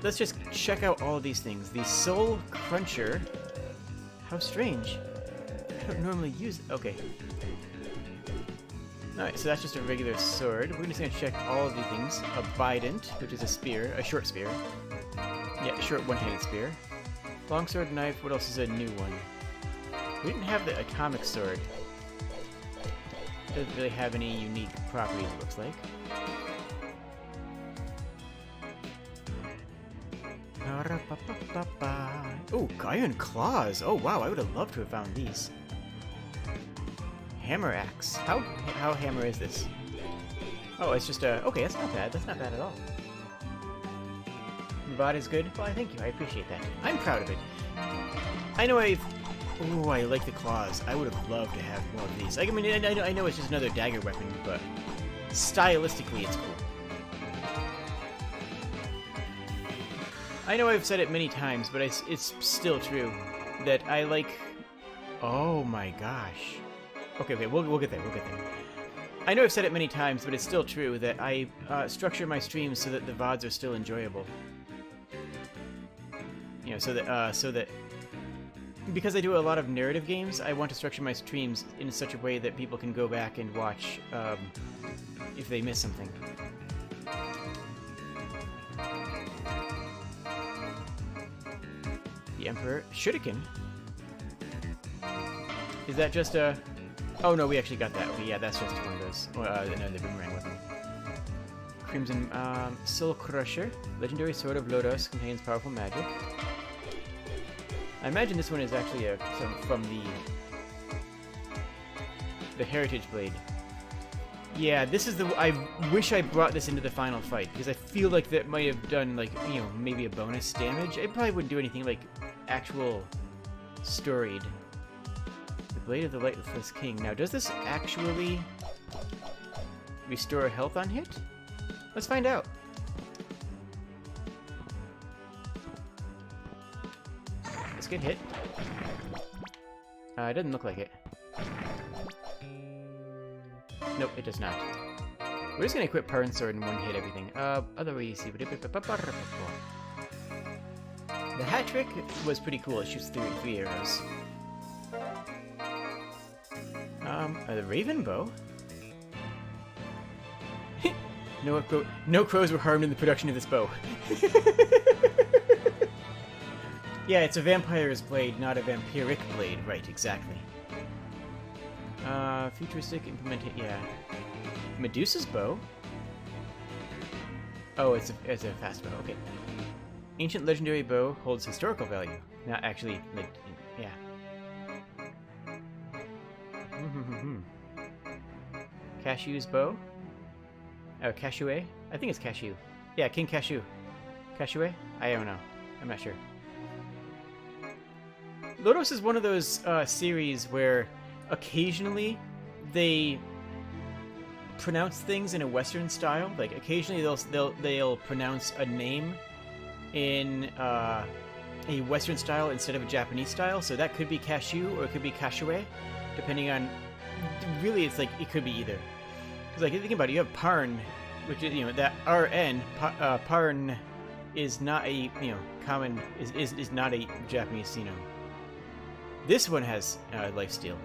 Let's just check out all of these things. The Soul Cruncher. How strange. I don't normally use it. Okay. Alright, so that's just a regular sword. We're just gonna check all of the things. A Bident, which is a spear, a short spear. Yeah, a short one-handed spear. Longsword, knife, what else is a new one? We didn't have the atomic sword. Doesn't really have any unique properties, it looks like. Oh, iron claws! Oh wow, I would have loved to have found these. Hammer axe. How hammer is this? Oh, it's just a... Okay, that's not bad. That's not bad at all. Rod is good. Well, thank you. I appreciate that. I'm proud of it. I know I've... Oh, I like the claws. I would have loved to have more of these. I mean, I know it's just another dagger weapon, but stylistically, it's cool. I know I've said it many times, but it's still true that I like... Oh my gosh. Okay, we'll get there. We'll get there. I know I've said it many times, but it's still true that I structure my streams so that the VODs are still enjoyable. You know, so that because I do a lot of narrative games, I want to structure my streams in such a way that people can go back and watch if they miss something. The Emperor Shuriken. Is that just a... Oh no, we actually got that. Okay, yeah, that's just one of those. Another boomerang weapon. Crimson Soul Crusher. Legendary Sword of Lodos contains powerful magic. I imagine this one is actually from the Heritage Blade. Yeah, this is the... I wish I brought this into the final fight, because I feel like that might have done, like, you know, maybe a bonus damage. It probably wouldn't do anything, like, actual storied. The Blade of the Lightless King. Now, does this actually restore health on hit? Let's find out. Let's get hit. It doesn't look like it. Nope, it does not. We're just gonna equip Parn Sword and one-hit everything. Otherwise, see. The hat trick was pretty cool. It shoots three arrows. The Raven Bow. No crows were harmed in the production of this bow. Yeah, it's a vampire's blade, not a vampiric blade. Right, exactly. Futuristic implementation. Yeah. Medusa's bow. Oh, it's a fast bow. Okay. Ancient legendary bow holds historical value. Not actually, like, yeah. Cashew's bow. Oh, Casheway? I think it's Cashew. Yeah, King Cashew. Casheway? I don't know. I'm not sure. Lodos is one of those series where occasionally they pronounce things in a Western style. Like occasionally they'll pronounce a name in a Western style instead of a Japanese style. So that could be Cashew or it could be Casheway, depending on. Really, it's like it could be either. Because like think about it, you have Parn, which is that RN Parn is not a common is not a Japanese This one has lifesteal.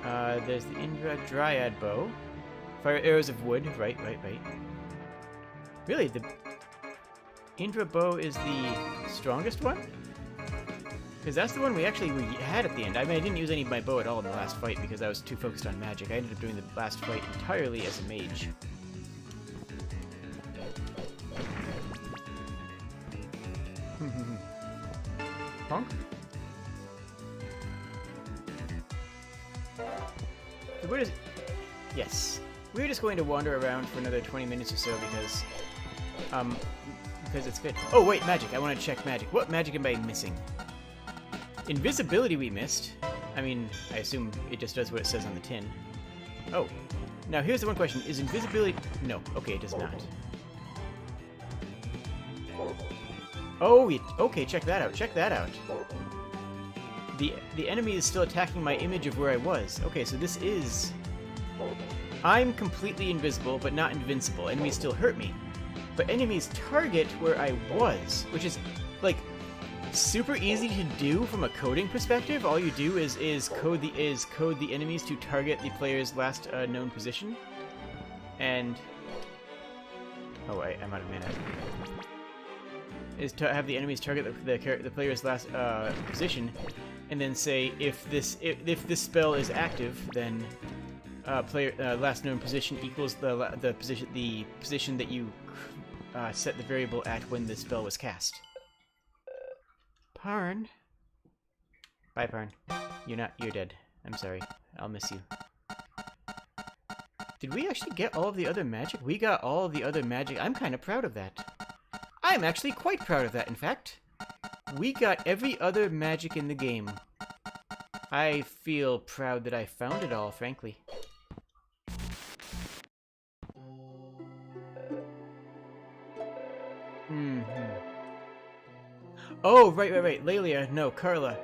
There's the Indra Dryad bow. Fire arrows of wood. Right. Really, the Indra bow is the strongest one? Because that's the one we had at the end. I mean, I didn't use any of my bow at all in the last fight because I was too focused on magic. I ended up doing the last fight entirely as a mage. Honk? So where does... Yes. We're just going to wander around for another 20 minutes or so because it's good. Oh, wait, magic. I want to check magic. What magic am I missing? Invisibility we missed. I mean, I assume it just does what it says on the tin. Oh. Now, here's the one question. Is invisibility... No. Okay, it does not. Oh, okay, check that out. Check that out. The enemy is still attacking my image of where I was. Okay, so this is... I'm completely invisible, but not invincible. Enemies still hurt me. But enemies target where I was, which is, like, super easy to do from a coding perspective. All you do is code the enemies to target the player's last known position. And... Oh, I'm out of mana. Is to have the enemies target the player's last position, and then say if this spell is active, then player last known position equals the position that you set the variable at when the spell was cast. Parn. Bye, Parn. You're dead. I'm sorry. I'll miss you. Did we actually get all of the other magic? We got all of the other magic. I'm kind of proud of that. I'm actually quite proud of that, in fact. We got every other magic in the game. I feel proud that I found it all, frankly. Oh, right. Lelia, no, Carla.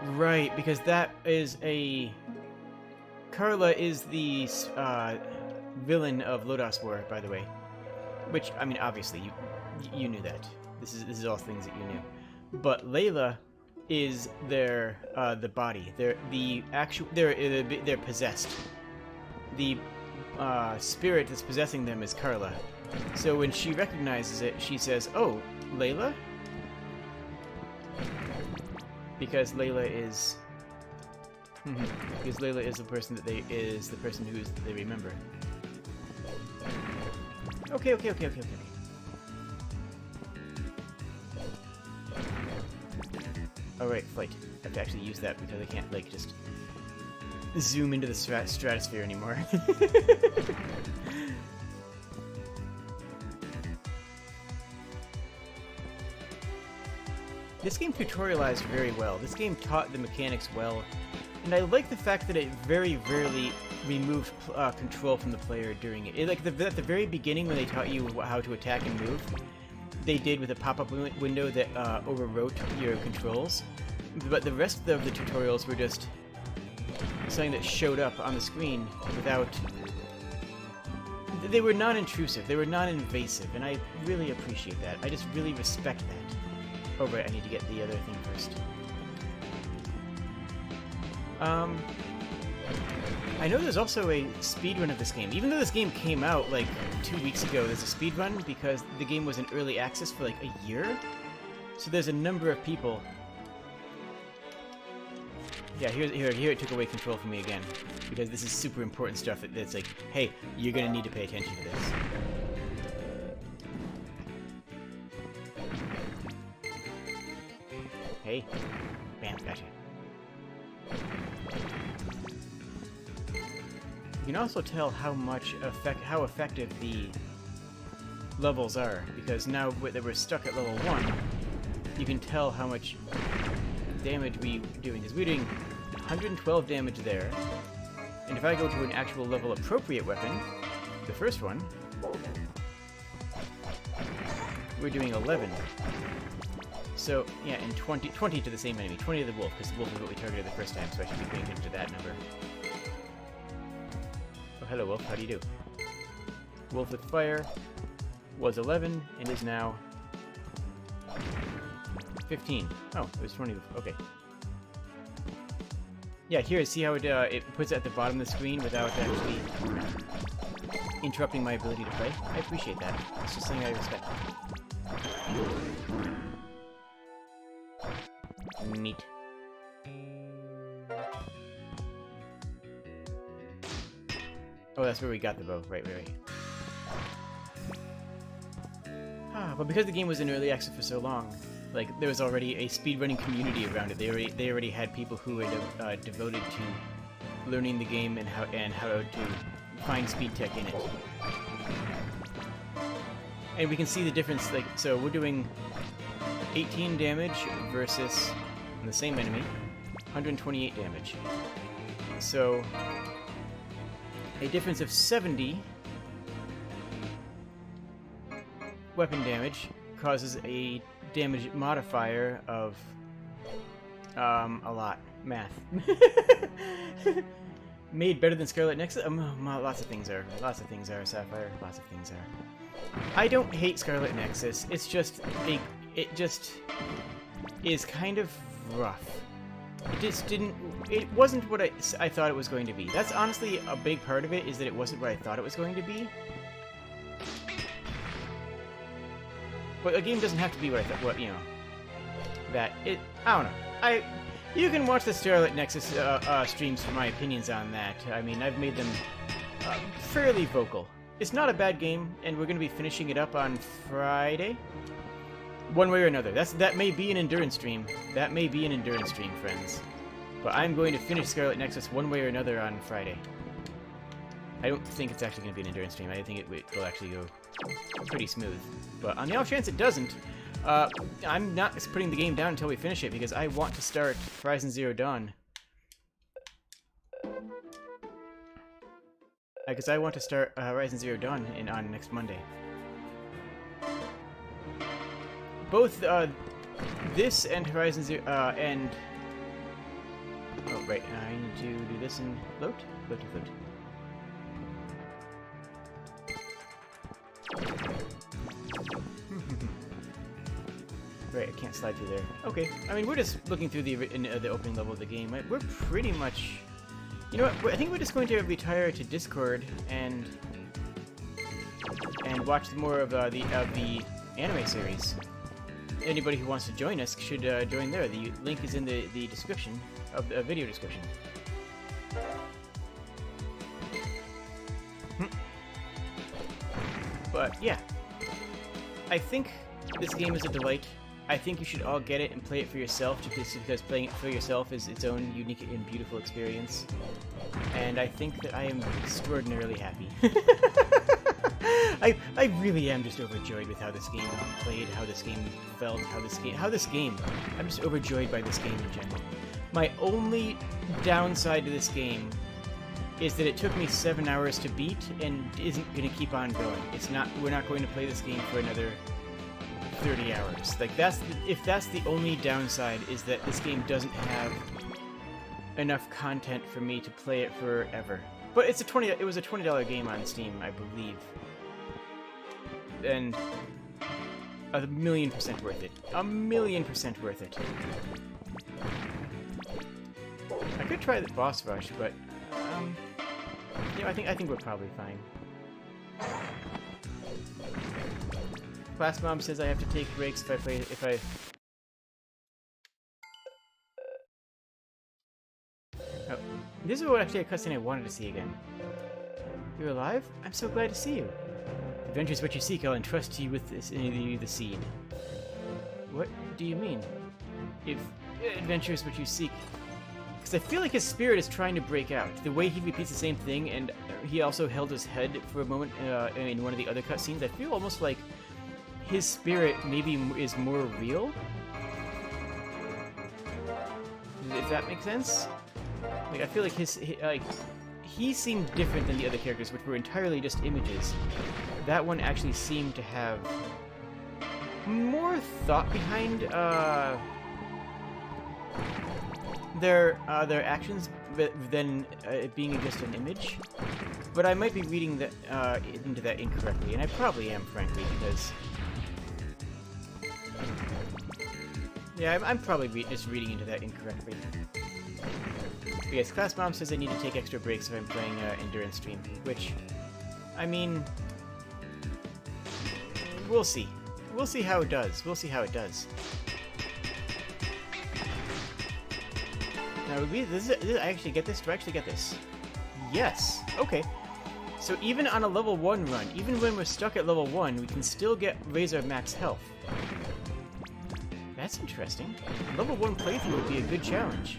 Right, because that is a... Carla is the villain of Lodos War, by the way. Which, I mean, obviously, you knew that. This is all things that you knew. But Layla is their the body. They're possessed. The spirit that's possessing them is Carla. So when she recognizes it, she says, "Oh, Layla," because Layla is the person that they remember. Okay. Alright, flight. I have to actually use that because I can't, like, just zoom into the stratosphere anymore. This game tutorialized very well. This game taught the mechanics well, and I like the fact that it very rarely removed control from the player during it. Like at the very beginning, when they taught you how to attack and move, they did with a pop-up window that overwrote your controls. But the rest of the tutorials were just something that showed up on the screen without... They were non-intrusive, they were non-invasive, and I really appreciate that. I just really respect that. Oh right, I need to get the other thing first. I know there's also a speedrun of this game. Even though this game came out like 2 weeks ago, there's a speedrun because the game was in early access for like a year. So there's a number of people. Yeah, here it took away control from me again. Because this is super important stuff that's like, hey, you're gonna need to pay attention to this. Hey. Bam, gotcha. You can also tell how effective the levels are, because now that we're stuck at level 1, you can tell how much damage we're doing. Because we're doing 112 damage there, and if I go to an actual level appropriate weapon, the first one, we're doing 11. So, yeah, and 20 to the same enemy. 20 to the wolf, because the wolf is what we targeted the first time, so I should be paying attention to that number. Oh, hello, wolf. How do you do? Wolf with fire was 11, and is now 15. Oh, it was 20 before. Okay. Yeah, here, see how it puts it at the bottom of the screen without actually interrupting my ability to play? I appreciate that. It's just something I respect. Neat. Oh, that's where we got the bow. Right. But because the game was in early access for so long, like, there was already a speedrunning community around it. They already had people who were devoted to learning the game and how to find speed tech in it. And we can see the difference. Like, so we're doing 18 damage versus the same enemy, 128 damage. So a difference of 70 weapon damage causes a damage modifier of a lot. Math. Made better than Scarlet Nexus? Lots of things are. Sapphire. Lots of things are. I don't hate Scarlet Nexus. It's just it just is kind of rough. It wasn't what I thought it was going to be. That's honestly a big part of it, is that it wasn't what I thought it was going to be. But a game doesn't have to be what I thought, I don't know. You can watch the Starlight Nexus streams for my opinions on that. I mean, I've made them fairly vocal. It's not a bad game, and we're going to be finishing it up on Friday. One way or another. That may be an endurance stream. That may be an endurance stream, friends. But I'm going to finish Scarlet Nexus one way or another on Friday. I don't think it's actually going to be an endurance stream. I think it will actually go pretty smooth. But on the off chance it doesn't, I'm not putting the game down until we finish it, because I want to start Horizon Zero Dawn. Because I want to start Horizon Zero Dawn on next Monday. Both this and Horizon Zero and oh right, I need to do this and float, float to float. Right, I can't slide through there. Okay, I mean we're just looking through the opening level of the game. We're pretty much, you know what? I think we're just going to retire to Discord and watch more of the anime series. Anybody who wants to join us should join there. The link is in the description of the video description. But yeah, I think this game is a delight. I think you should all get it and play it for yourself, because playing it for yourself is its own unique and beautiful experience. And I think that I am extraordinarily happy. I really am just overjoyed with how this game played, how this game felt, I'm just overjoyed by this game in general. My only downside to this game is that it took me 7 hours to beat and isn't going to keep on going. We're not going to play this game for another 30 hours. Like if that's the only downside, is that this game doesn't have enough content for me to play it forever. But it was a $20 game on Steam, I believe. And 1,000,000% worth it. 1,000,000% worth it. I could try the boss rush, but yeah, I think we're probably fine. Class Mom says I have to take breaks if I Oh, this is what actually a cutscene I wanted to see again. You're alive? I'm so glad to see you. Adventure is what you seek. I'll entrust you with the seed. What do you mean? If adventure is what you seek. Because I feel like his spirit is trying to break out. The way he repeats the same thing, and he also held his head for a moment in one of the other cutscenes, I feel almost like his spirit maybe is more real. If that makes sense? Like, I feel like he seemed different than the other characters, which were entirely just images. That one actually seemed to have more thought behind their actions than it being just an image. But I might be reading that into that incorrectly, and I probably am, frankly, because yeah, I'm probably just reading into that incorrectly. But yes, Class Mom says I need to take extra breaks if I'm playing endurance stream, which, I mean, we'll see. We'll see how it does. We'll see how it does. Now, I actually get this? Do I actually get this? Yes. Okay. So even on a level 1 run, even when we're stuck at level 1, we can still raise our max health. That's interesting. Level 1 playthrough would be a good challenge.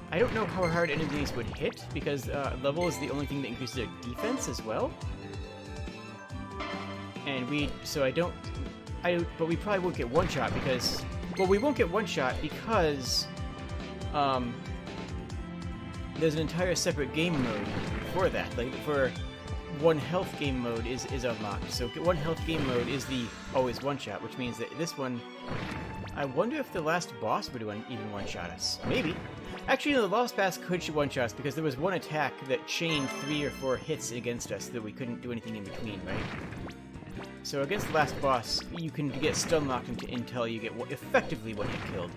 I don't know how hard enemies would hit, because level is the only thing that increases their defense as well. And but we probably won't get one shot because, well, we won't get one shot because there's an entire separate game mode for that. Like, for one health game mode is unlocked. So one health game mode is the always one shot, which means that this one, I wonder if the last boss would even one shot us. Maybe. Actually, no, the last boss could one shot us because there was one attack that chained 3 or 4 hits against us that we couldn't do anything in between, right? So against the last boss, you can get stun locked until you get effectively one hit killed.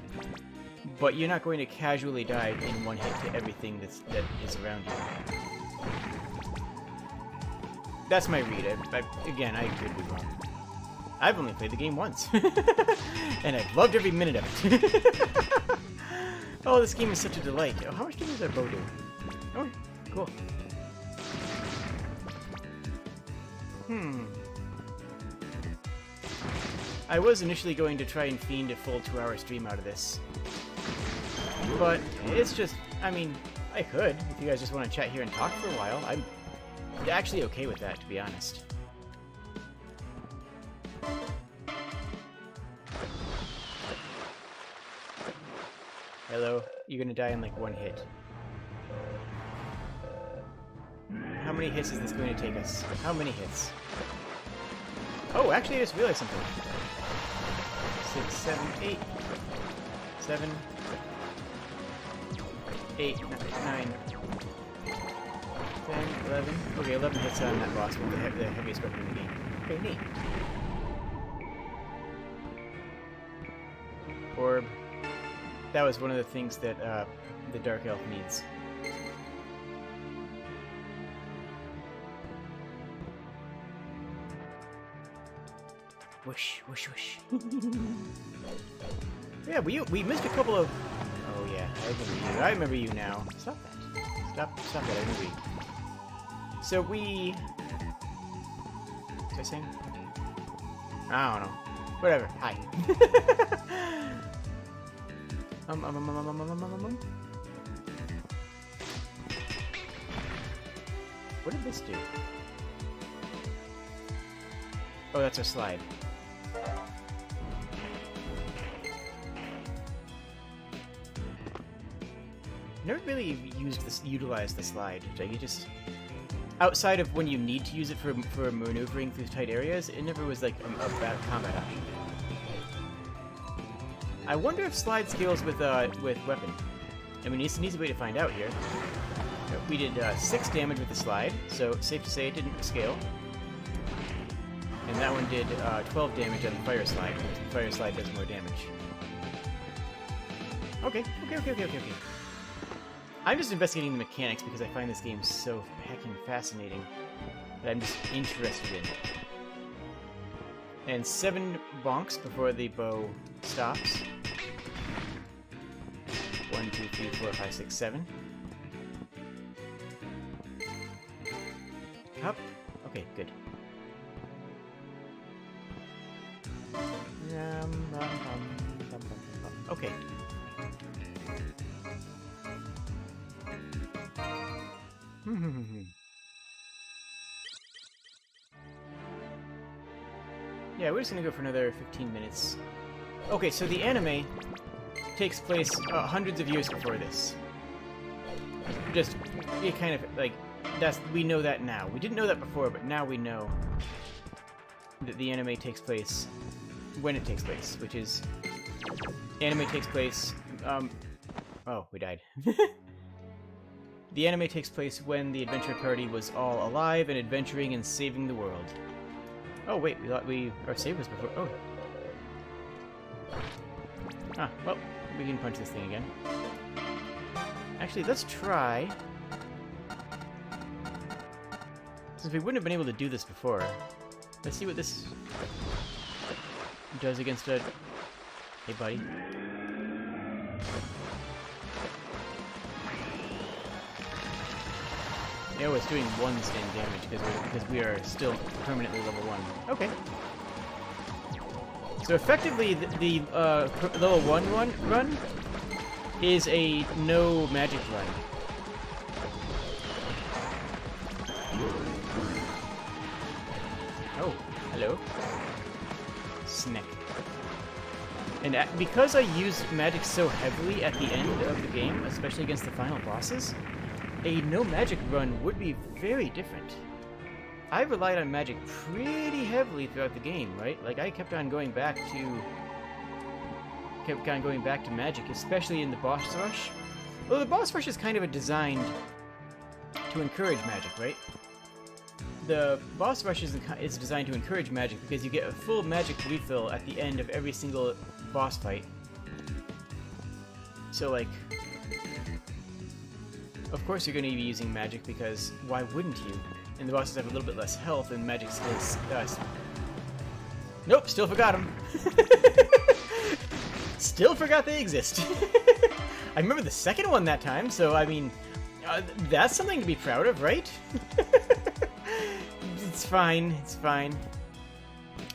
But you're not going to casually die in one hit to everything that is around you. That's my read. Again, I could be wrong. I've only played the game once. And I've loved every minute of it. Oh, this game is such a delight. Oh, how much does our bow do? Oh, cool. I was initially going to try and fiend a full 2-hour stream out of this. But it's just, I mean, I could. If you guys just want to chat here and talk for a while, I'm actually okay with that, to be honest. Hello. You're gonna die in like one hit. How many hits is this going to take us? How many hits? Oh, actually, I just realized something. 6, 7, 8. 7, 8, 9, 10, 11. Okay, 11 hits on that boss with the heaviest weapon in the game. Okay, neat. Orb. That was one of the things that the Dark Elf needs. Whoosh, whoosh, whoosh. Yeah, we missed a couple of... Oh yeah, I remember you. I remember you now. Stop that. Stop that, I remember you. So we... Was I saying? I don't know. Whatever, hi. What did this do? Oh, that's our slide. Never really utilized the slide. Like, you just... Outside of when you need to use it for maneuvering through tight areas, it never was like a bad combat option. I wonder if slide scales with weapon. I mean, it's an easy way to find out here. We did 6 damage with the slide, so safe to say it didn't scale. And that one did 12 damage on the fire slide. The fire slide does more damage. Okay. I'm just investigating the mechanics because I find this game so heckin' fascinating that I'm just interested in. And 7 bonks before the bow stops. 1, 2, 3, 4, 5, 6, 7. Up. Okay, good. Okay. Yeah, we're just gonna go for another 15 minutes. Okay, so the anime takes place hundreds of years before this. Just, it kind of, like, we know that now. We didn't know that before, but now we know that the anime takes place when it takes place, which is... Anime takes place... Oh, we died. The anime takes place when the adventure party was all alive and adventuring and saving the world. Oh, wait, our save was before... Oh. Ah, well, we can punch this thing again. Actually, let's try... Since we wouldn't have been able to do this before, let's see what this does against a... Hey, buddy. Oh, it's doing 1 stand damage because we are still permanently level 1. Okay. So effectively, the level 1 run is a no magic run. Oh, hello. Snack. And because I used magic so heavily at the end of the game, especially against the final bosses, a no magic run would be very different. I relied on magic pretty heavily throughout the game, right? Like, I kept on going back to magic, especially in the boss rush. Well, the boss rush is kind of designed to encourage magic, right? The boss rush is designed to encourage magic because you get a full magic refill at the end of every single boss fight. So, like, of course you're going to be using magic because why wouldn't you? And the bosses have a little bit less health and magic skills. Nope, still forgot them. Still forgot they exist. I remember the second one that time, so I mean, that's something to be proud of, right? It's fine, it's fine.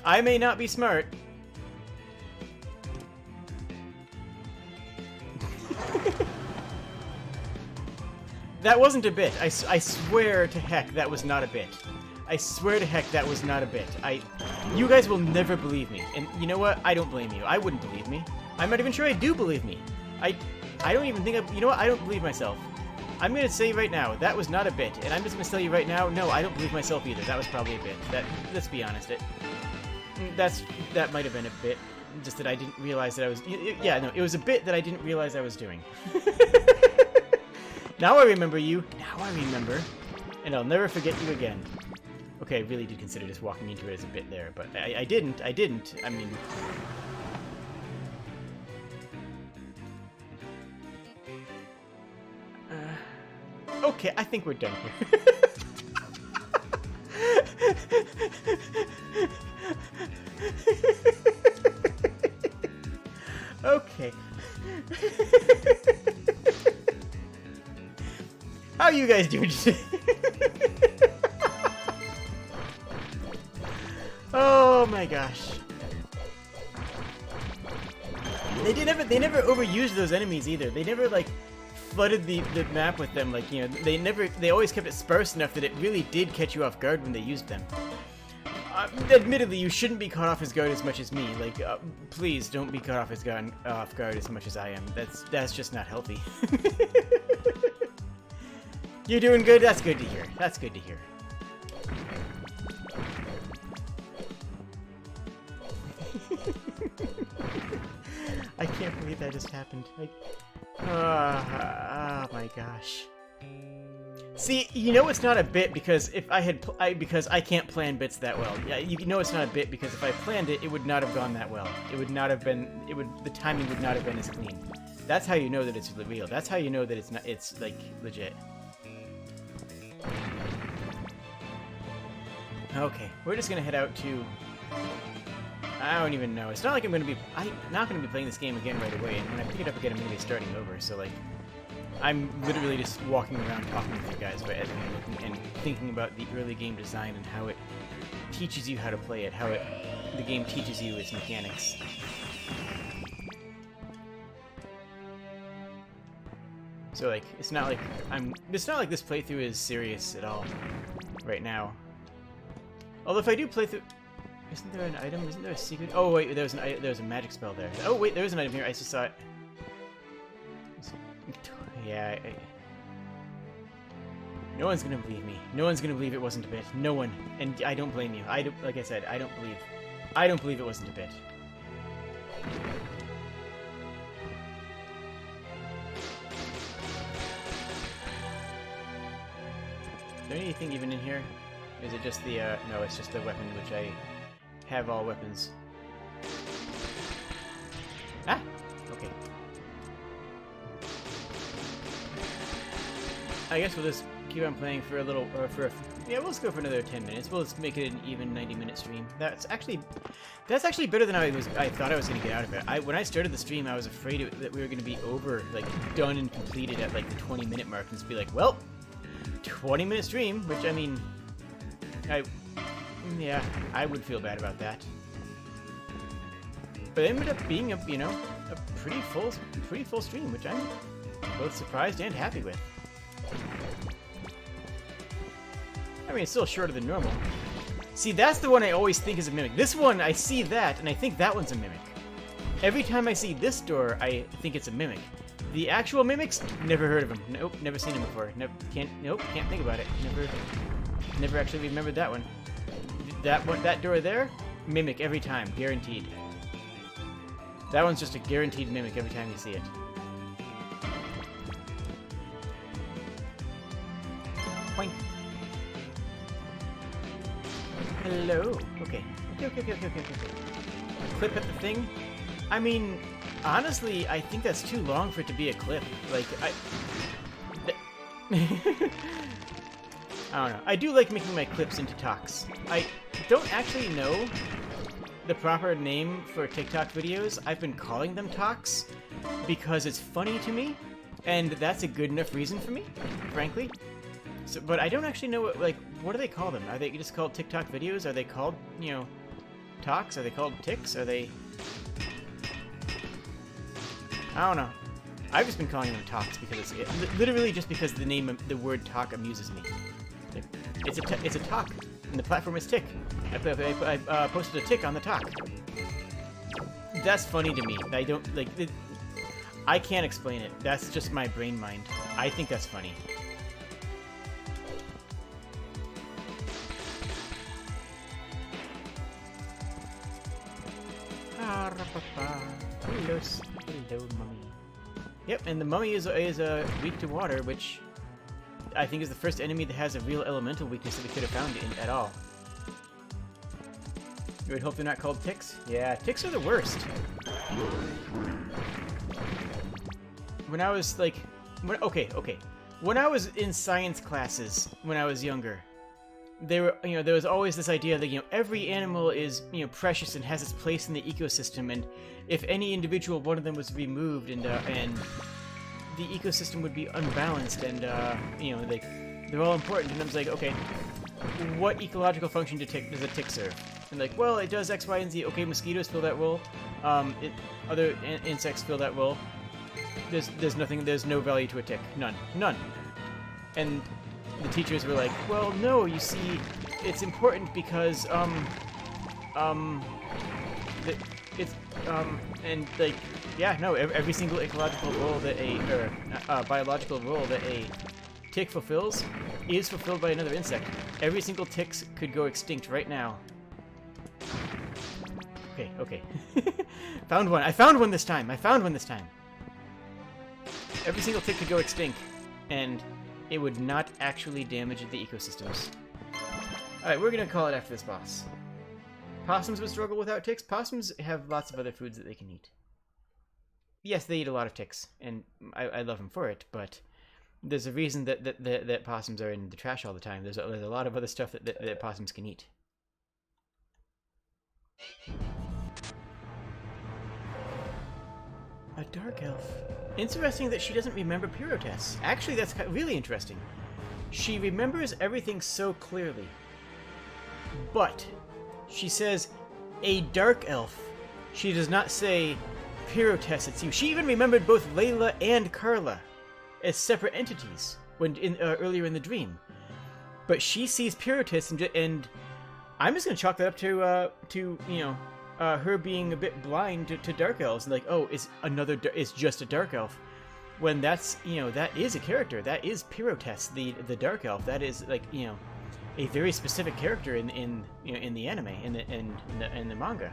I may not be smart. That wasn't a bit. I swear to heck that was not a bit. I swear to heck that was not a bit. You guys will never believe me. And you know what? I don't blame you. I wouldn't believe me. I'm not even sure I do believe me. I don't even think you know what? I don't believe myself. I'm going to say right now, that was not a bit. And I'm just going to tell you right now, no, I don't believe myself either. That was probably a bit. Let's be honest. That might have been a bit. Just that I didn't realize that I was... Yeah, no, it was a bit that I didn't realize I was doing. Now I remember you. Now I remember. And I'll never forget you again. Okay, I really did consider just walking into it as a bit there, but I didn't. I mean... Okay, I think we're done here. Okay. How are you guys doing today? Oh my gosh. They never overused those enemies either. They never like flooded the map with them, like, you know, they always kept it sparse enough that it really did catch you off guard when they used them. Admittedly, you shouldn't be caught off his guard as much as me. Like, please don't be caught off guard as much as I am. That's just not healthy. You're doing good? That's good to hear. That's good to hear. I can't believe that just happened. Oh my gosh. See, you know it's not a bit because if because I can't plan bits that well. Yeah, you know it's not a bit because if I planned it, it would not have gone that well. It would not have been. The timing would not have been as clean. That's how you know that it's real. That's how you know that it's like legit. Okay, we're just gonna head out to... I don't even know. It's not like I'm not gonna be playing this game again right away, and when I pick it up again, I'm gonna be starting over, so like... I'm literally just walking around talking with you guys and thinking about the early game design and how it teaches you how to play it, how the game teaches you its mechanics. So like, it's not like this playthrough is serious at all right now. Although if I do play through... Isn't there an item? Isn't there a secret? Oh wait, there was a magic spell there. Oh wait, there was an item here. I just saw it. Yeah, no one's gonna believe me. No one's gonna believe it wasn't a bit. No one. And I don't blame you. Like I said, I don't believe it wasn't a bit. Is there anything even in here? Is it just the, no, it's just the weapon, which I have all weapons. Ah! Okay. I guess we'll just keep on playing for a little, yeah, we'll just go for another 10 minutes. We'll just make it an even 90-minute stream. That's actually better than I thought I was going to get out of it. When I started the stream, I was afraid that we were going to be over, like, done and completed at, like, the 20-minute mark, and just be like, well, 20-minute stream, which, I mean, yeah, I would feel bad about that. But it ended up being a pretty full stream, which I'm both surprised and happy with. I mean, it's still shorter than normal. See, that's the one I always think is a mimic. This one, I see that, and I think that one's a mimic. Every time I see this door, I think it's a mimic. The actual mimics, never heard of them. Nope, never seen them before. Nope, can't think about it. Never actually remembered that one. That door there, mimic every time, guaranteed. That one's just a guaranteed mimic every time you see it. Boink. Hello. Okay. Clip at the thing. I mean, honestly, I think that's too long for it to be a clip. Like, I don't know. I do like making my clips into talks. I don't actually know the proper name for TikTok videos, I've been calling them talks because it's funny to me, and that's a good enough reason for me, frankly. So, but I don't actually know what do they call them? Are they just called TikTok videos? Are they called, you know, talks? Are they called ticks? Are they... I don't know. I've just been calling them talks because literally just because the name of the word talk amuses me. Like, it's a talk, and the platform is tick. I posted a tick on the talk. That's funny to me. I don't like. I can't explain it. That's just my brain mind. I think that's funny. Hello, mummy. Yep, and the mummy is weak to water, which I think is the first enemy that has a real elemental weakness that we could have found at all. You would hope they're not called ticks? Yeah, ticks are the worst. When I was like... Okay. When I was in science classes when I was younger, there was always this idea that, every animal is, precious and has its place in the ecosystem, and if any individual one of them was removed and the ecosystem would be unbalanced, and they're all important. And I was like, okay, what ecological function does a tick serve? And like, well, it does X, Y, and Z. Okay, mosquitoes fill that role. Other insects fill that role. There's no value to a tick. None. And the teachers were like, well, no, you see, it's important because, and like, yeah, no, every single ecological role that biological role that a tick fulfills is fulfilled by another insect. Every single tick could go extinct right now. Okay. Found one. I found one this time. Every single tick could go extinct, and it would not actually damage the ecosystems. Alright, we're gonna call it after this boss. Possums would struggle without ticks. Possums have lots of other foods that they can eat. Yes, they eat a lot of ticks, and I love them for it, but there's a reason that possums are in the trash all the time. There's a lot of other stuff that possums can eat. A dark elf. Interesting that she doesn't remember Pyrotes. Actually, that's really interesting. She remembers everything so clearly. But she says, a dark elf. She does not say, Pyrotes, it's you. She even remembered both Layla and Carla as separate entities earlier in the dream. But she sees Pyrotes, and I'm just going to chalk that up to her being a bit blind to dark elves, and like, oh, it's just a dark elf, when that's, that is a character. That is Pyrotes, the dark elf. That is, like, a very specific character in the anime, in the manga.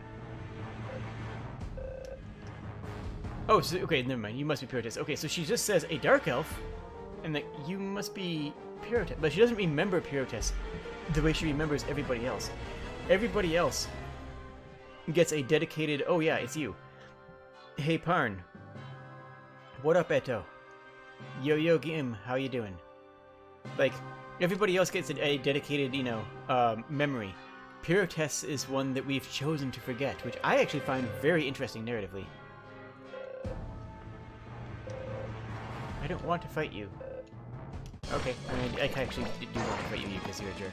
Oh, so, okay, never mind. You must be Pyrotes. Okay, so she just says a dark elf, and that you must be Pyrotes, but she doesn't remember Pyrotes the way she remembers everybody else. Everybody else gets a dedicated, oh yeah, it's you. Hey Parn. What up, Eto? Yo Gim, how you doing? Like, everybody else gets a dedicated, memory. Pyrotes is one that we've chosen to forget, which I actually find very interesting narratively. I don't want to fight you. Okay, I mean, I actually do want to fight you because you're a jerk.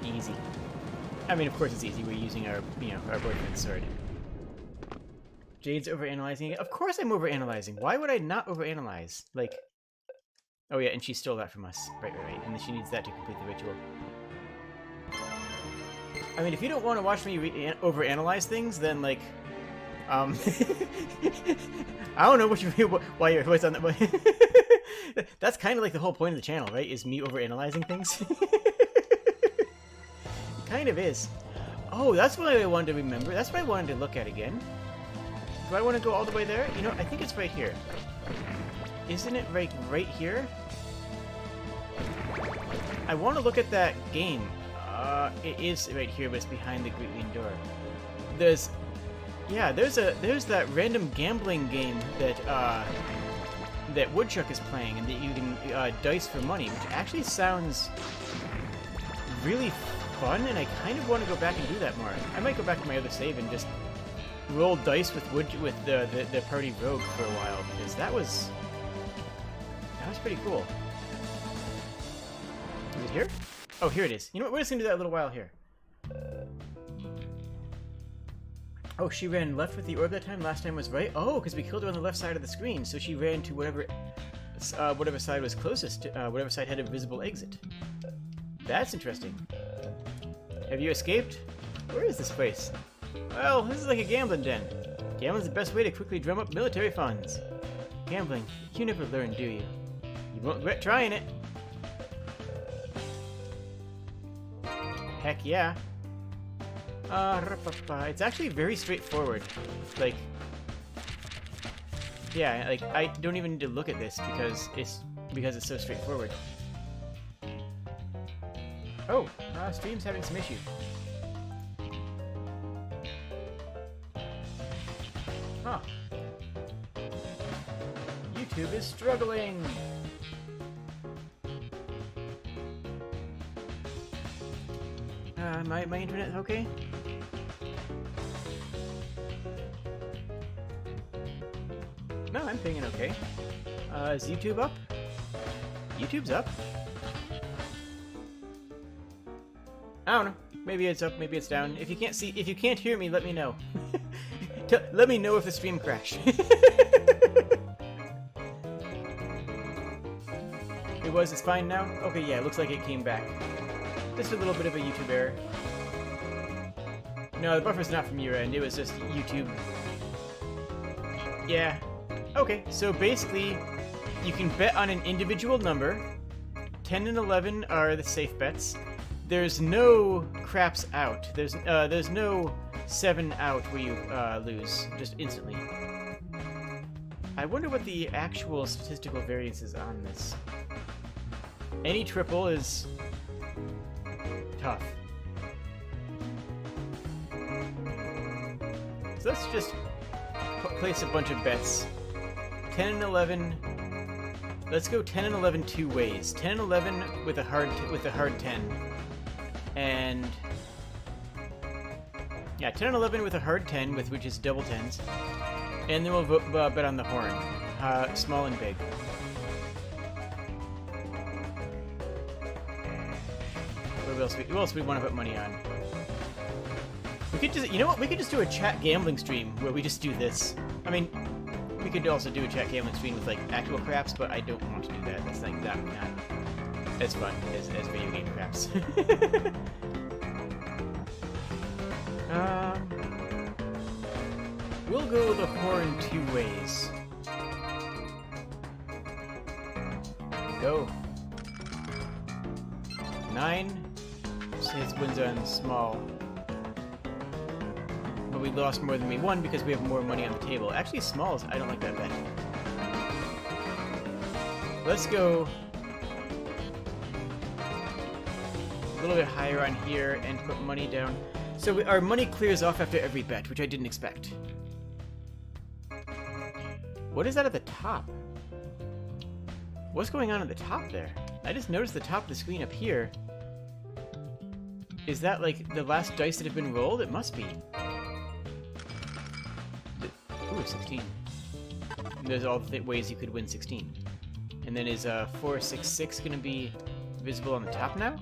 Easy. I mean, of course it's easy. We're using our boyfriend's sword. Jade's overanalyzing it. Of course I'm overanalyzing. Why would I not overanalyze? Like, oh yeah, and she stole that from us. Right. And then she needs that to complete the ritual. I mean, if you don't want to watch me overanalyze things, then like, I don't know why your voice on that way. That's kind of like the whole point of the channel, right? Is me overanalyzing things. It kind of is. Oh, that's what I wanted to remember. That's what I wanted to look at again. Do I want to go all the way there? I think it's right here. Isn't it right here? I want to look at that game. It is right here, but it's behind the green door. There's that random gambling game that that Woodchuck is playing, and that you can dice for money, which actually sounds really fun, and I kind of want to go back and do that more. I might go back to my other save and just roll dice with the party rogue for a while, because that was pretty cool. Is it here? Oh, here it is. You know what? We're just gonna do that a little while here. Oh, she ran left with the orb that time. Last time was right. Oh, because we killed her on the left side of the screen, so she ran to whatever side was closest to whatever side had a visible exit. That's interesting. Have you escaped? Where is this place? Well, this is like a gambling den. Gambling's the best way to quickly drum up military funds. Gambling, you never learn, do you? You won't regret trying it. Heck yeah. It's actually very straightforward. Like, yeah, like I don't even need to look at this because it's so straightforward. Oh, stream's having some issue. Huh. YouTube is struggling. My internet okay? No, I'm pinging okay. Is YouTube up? YouTube's up. I don't know. Maybe it's up, maybe it's down. If you can't hear me, let me know. Let me know if the stream crashed. It's fine now? Okay, yeah, it looks like it came back. Just a little bit of a YouTube error. No, the buffer's not from your end, it was just YouTube. Yeah. Okay, so basically, you can bet on an individual number. 10 and 11 are the safe bets. There's no craps out. There's no 7 out where you lose just instantly. I wonder what the actual statistical variance is on this. Any triple is tough. So let's just place a bunch of bets. 10 and 11. Let's go 10 and 11 two ways. 10 and 11 with a hard 10. And yeah, 10 and 11 with a hard 10, which is double tens. And then we'll bet on the horn, small and big. What else we want to put money on? We could just, you know what? We could just do a chat gambling stream where we just do this. I mean, we could also do a chat gambling stream with like actual craps, but I don't want to do that. That's like that not as fun as video game craps. We'll go the horn two ways. Go. 9. His wins on small. But we lost more than we won because we have more money on the table. Actually, smalls, I don't like that bet. Let's go a little bit higher on here and put money down. So our money clears off after every bet, which I didn't expect. What is that at the top? What's going on at the top there? I just noticed the top of the screen up here. Is that like the last dice that have been rolled? It must be. Ooh, 16. And there's all the ways you could win 16. And then is 466 going to be visible on the top now?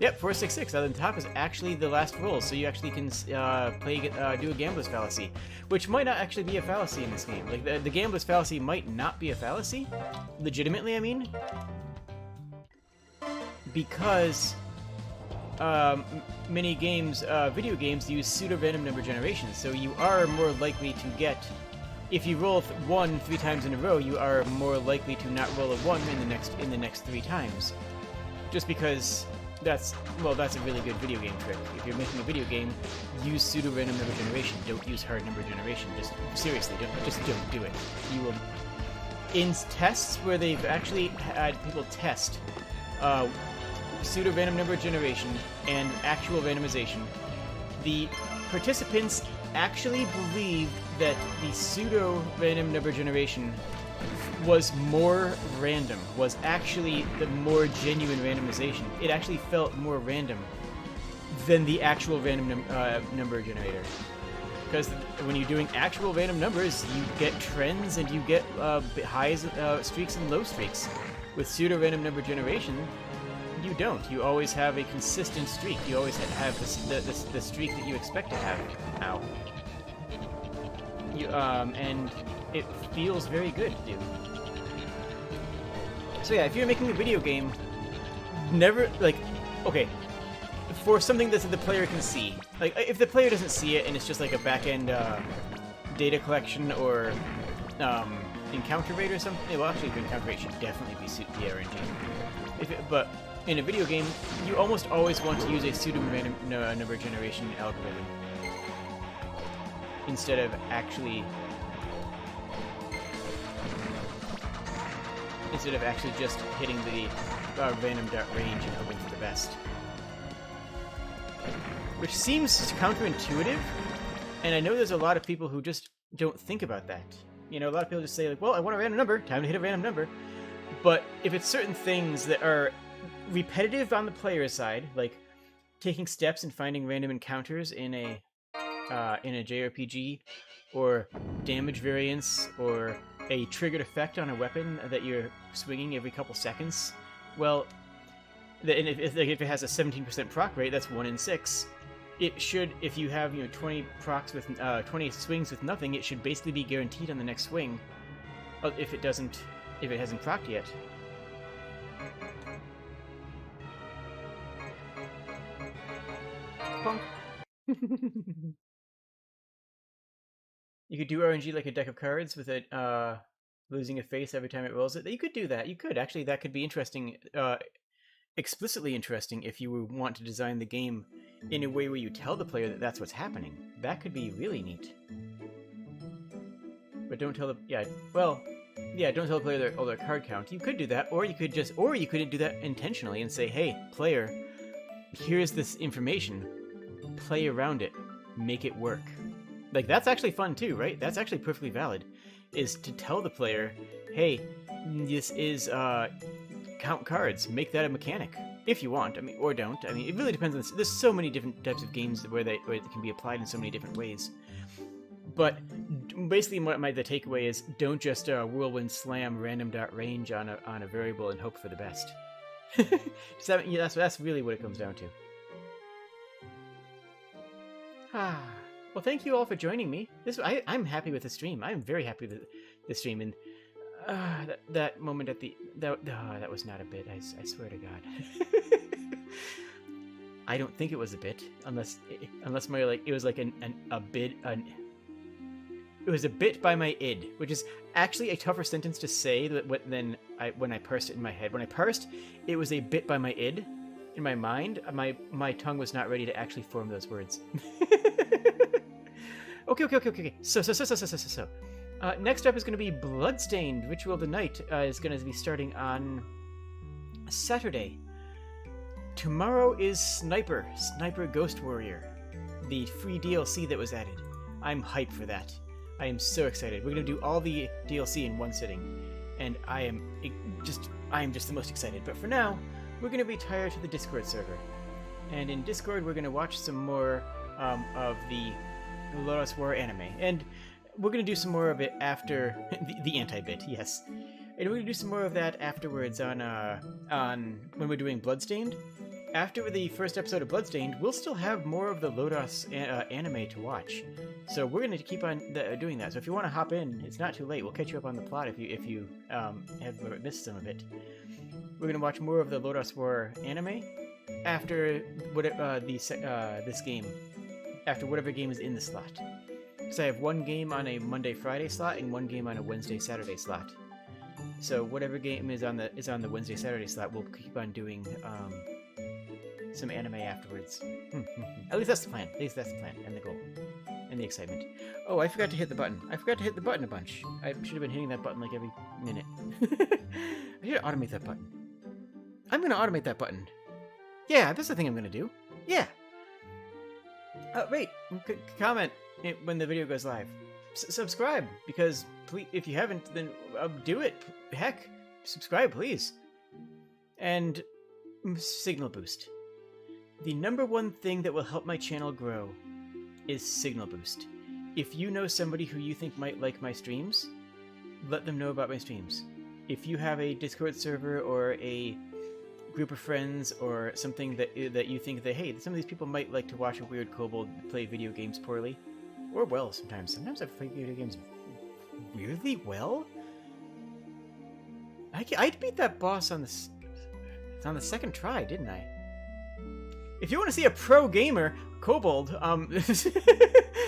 Yep, 466 on the top is actually the last roll, so you actually can do a gambler's fallacy, which might not actually be a fallacy in this game. Like the gambler's fallacy might not be a fallacy, legitimately. I mean, because many games, video games, use pseudo-random number generation, so you are more likely to get. If you roll 1 3 times in a row, you are more likely to not roll a 1 in the next 3 times, just because. That's a really good video game trick. If you're making a video game, use pseudo-random number generation. Don't use hard number generation. Just seriously, don't do it. You will. In tests where they've actually had people test pseudo-random number generation and actual randomization, the participants actually believed that the pseudo random number generation was more random, was actually the more genuine randomization. It actually felt more random than the actual random number generator. Because when you're doing actual random numbers, you get trends and you get highs, streaks, and low streaks. With pseudo random number generation, you don't. You always have a consistent streak. You always have the streak that you expect to have. Ow. And it feels very good to do. So yeah, if you're making a video game, never, like, okay, for something that the player can see. Like, if the player doesn't see it and it's just like a back-end data collection or encounter rate or something, well, actually, the encounter rate should definitely be the RNG. But in a video game, you almost always want to use a pseudo-random number generation algorithm instead of actually just hitting the random range and hoping for the best. Which seems counterintuitive, and I know there's a lot of people who just don't think about that. You know, a lot of people just say, like, well, I want a random number, time to hit a random number. But if it's certain things that are repetitive on the player's side, like taking steps and finding random encounters in a JRPG, or damage variance, or a triggered effect on a weapon that you're swinging every couple seconds, well, and if it has a 17% proc rate, that's 1 in 6. It should, if you have 20 procs with 20 swings with nothing, it should basically be guaranteed on the next swing. If it hasn't procced yet. Bonk. You could do RNG like a deck of cards with it losing a face every time it rolls it. You could do that. You could actually. That could be interesting. Explicitly interesting if you want to design the game in a way where you tell the player that that's what's happening. That could be really neat. But don't tell the don't tell the player their card count. You could do that, or you could do that intentionally and say, "Hey, player, here's this information. Play around it. Make it work." Like, that's actually fun too, right? That's actually perfectly valid. Is to tell the player, "Hey, this is count cards. Make that a mechanic if you want. I mean, or don't. I mean, it really depends on this. There's so many different types of games where it can be applied in so many different ways. But basically, the takeaway is, don't just whirlwind slam random.range on a variable and hope for the best. That's really what it comes down to. Well, thank you all for joining me. I'm happy with the stream. I'm very happy with the stream, and that moment at the that was not a bit. I swear to God. I don't think it was a bit, unless my it was like a bit. It was a bit by my id, which is actually a tougher sentence to say than when I parsed it in my head. When I parsed, it was a bit by my id. In my mind, my tongue was not ready to actually form those words. Okay. So. Next up is going to be Bloodstained Ritual of the Night. Is going to be starting on Saturday. Tomorrow is Sniper Ghost Warrior, the free DLC that was added. I'm hyped for that. I am so excited. We're going to do all the DLC in one sitting, and I am just the most excited. But for now, we're going to retire to the Discord server. And in Discord, we're going to watch some more of the Lotus War anime. And we're going to do some more of it after the anti-bit, yes. And we're going to do some more of that afterwards on when we're doing Bloodstained. After the first episode of Bloodstained, we'll still have more of the Lotus anime to watch. So we're going to keep on doing that. So if you want to hop in, it's not too late. We'll catch you up on the plot if you have missed some of it. We're going to watch more of the Lotus War anime after this game. After whatever game is in the slot. Because I have one game on a Monday-Friday slot and one game on a Wednesday-Saturday slot. So whatever game is on the Wednesday-Saturday slot, we'll keep on doing some anime afterwards. At least that's the plan. And the goal. And the excitement. Oh, I forgot to hit the button. I forgot to hit the button a bunch. I should have been hitting that button like every minute. I should automate that button. I'm going to automate that button. Yeah, that's the thing I'm going to do. Yeah. Wait. Comment when the video goes live. subscribe, because please, if you haven't, then do it. Heck, subscribe, please. And signal boost. The #1 thing that will help my channel grow is signal boost. If you know somebody who you think might like my streams, let them know about my streams. If you have a Discord server or a group of friends or something that you think that, hey, some of these people might like to watch a weird kobold play video games poorly, or well sometimes. Sometimes I play video games weirdly well. I beat that boss on the second try, didn't I? If you want to see a pro gamer kobold,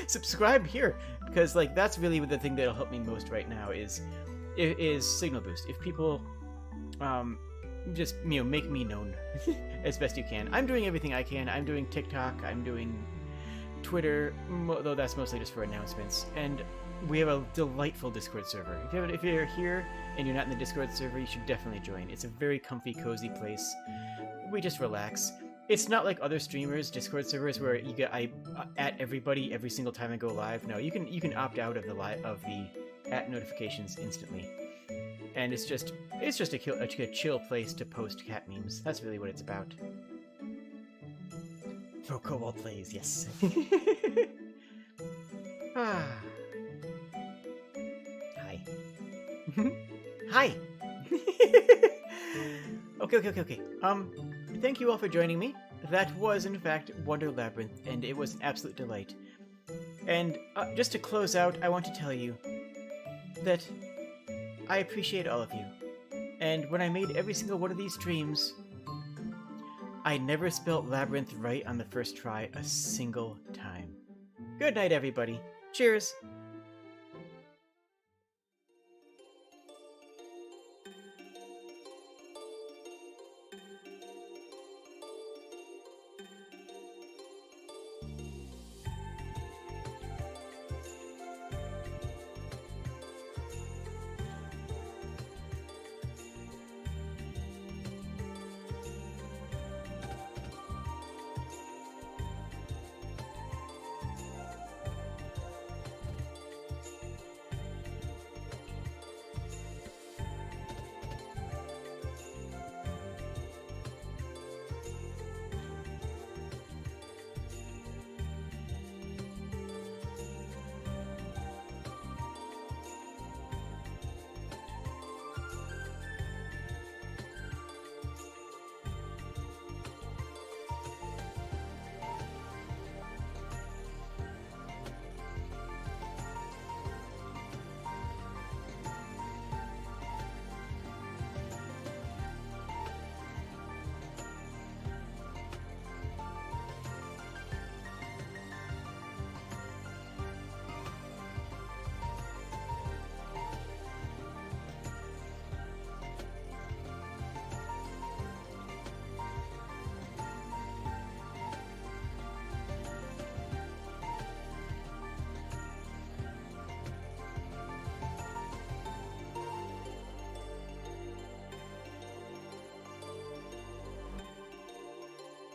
subscribe here, because like that's really the thing that'll help me most right now is signal boost. If people just make me known as best you can. I'm doing everything I can. I'm doing TikTok. I'm doing Twitter, though that's mostly just for announcements. And we have a delightful Discord server. If you're here and you're not in the Discord server, you should definitely join. It's a very comfy, cozy place. We just relax. It's not like other streamers' Discord servers where you get at everybody every single time I go live. No, you can opt out of the at notifications instantly. And it's just a chill place to post cat memes. That's really what it's about. Oh, Kobold plays, yes. Ah. Hi. Hi. Okay. Thank you all for joining me. That was, in fact, Wonder Labyrinth, and it was an absolute delight. And just to close out, I want to tell you that I appreciate all of you. And when I made every single one of these streams, I never spelt Labyrinth right on the first try a single time. Good night, everybody. Cheers!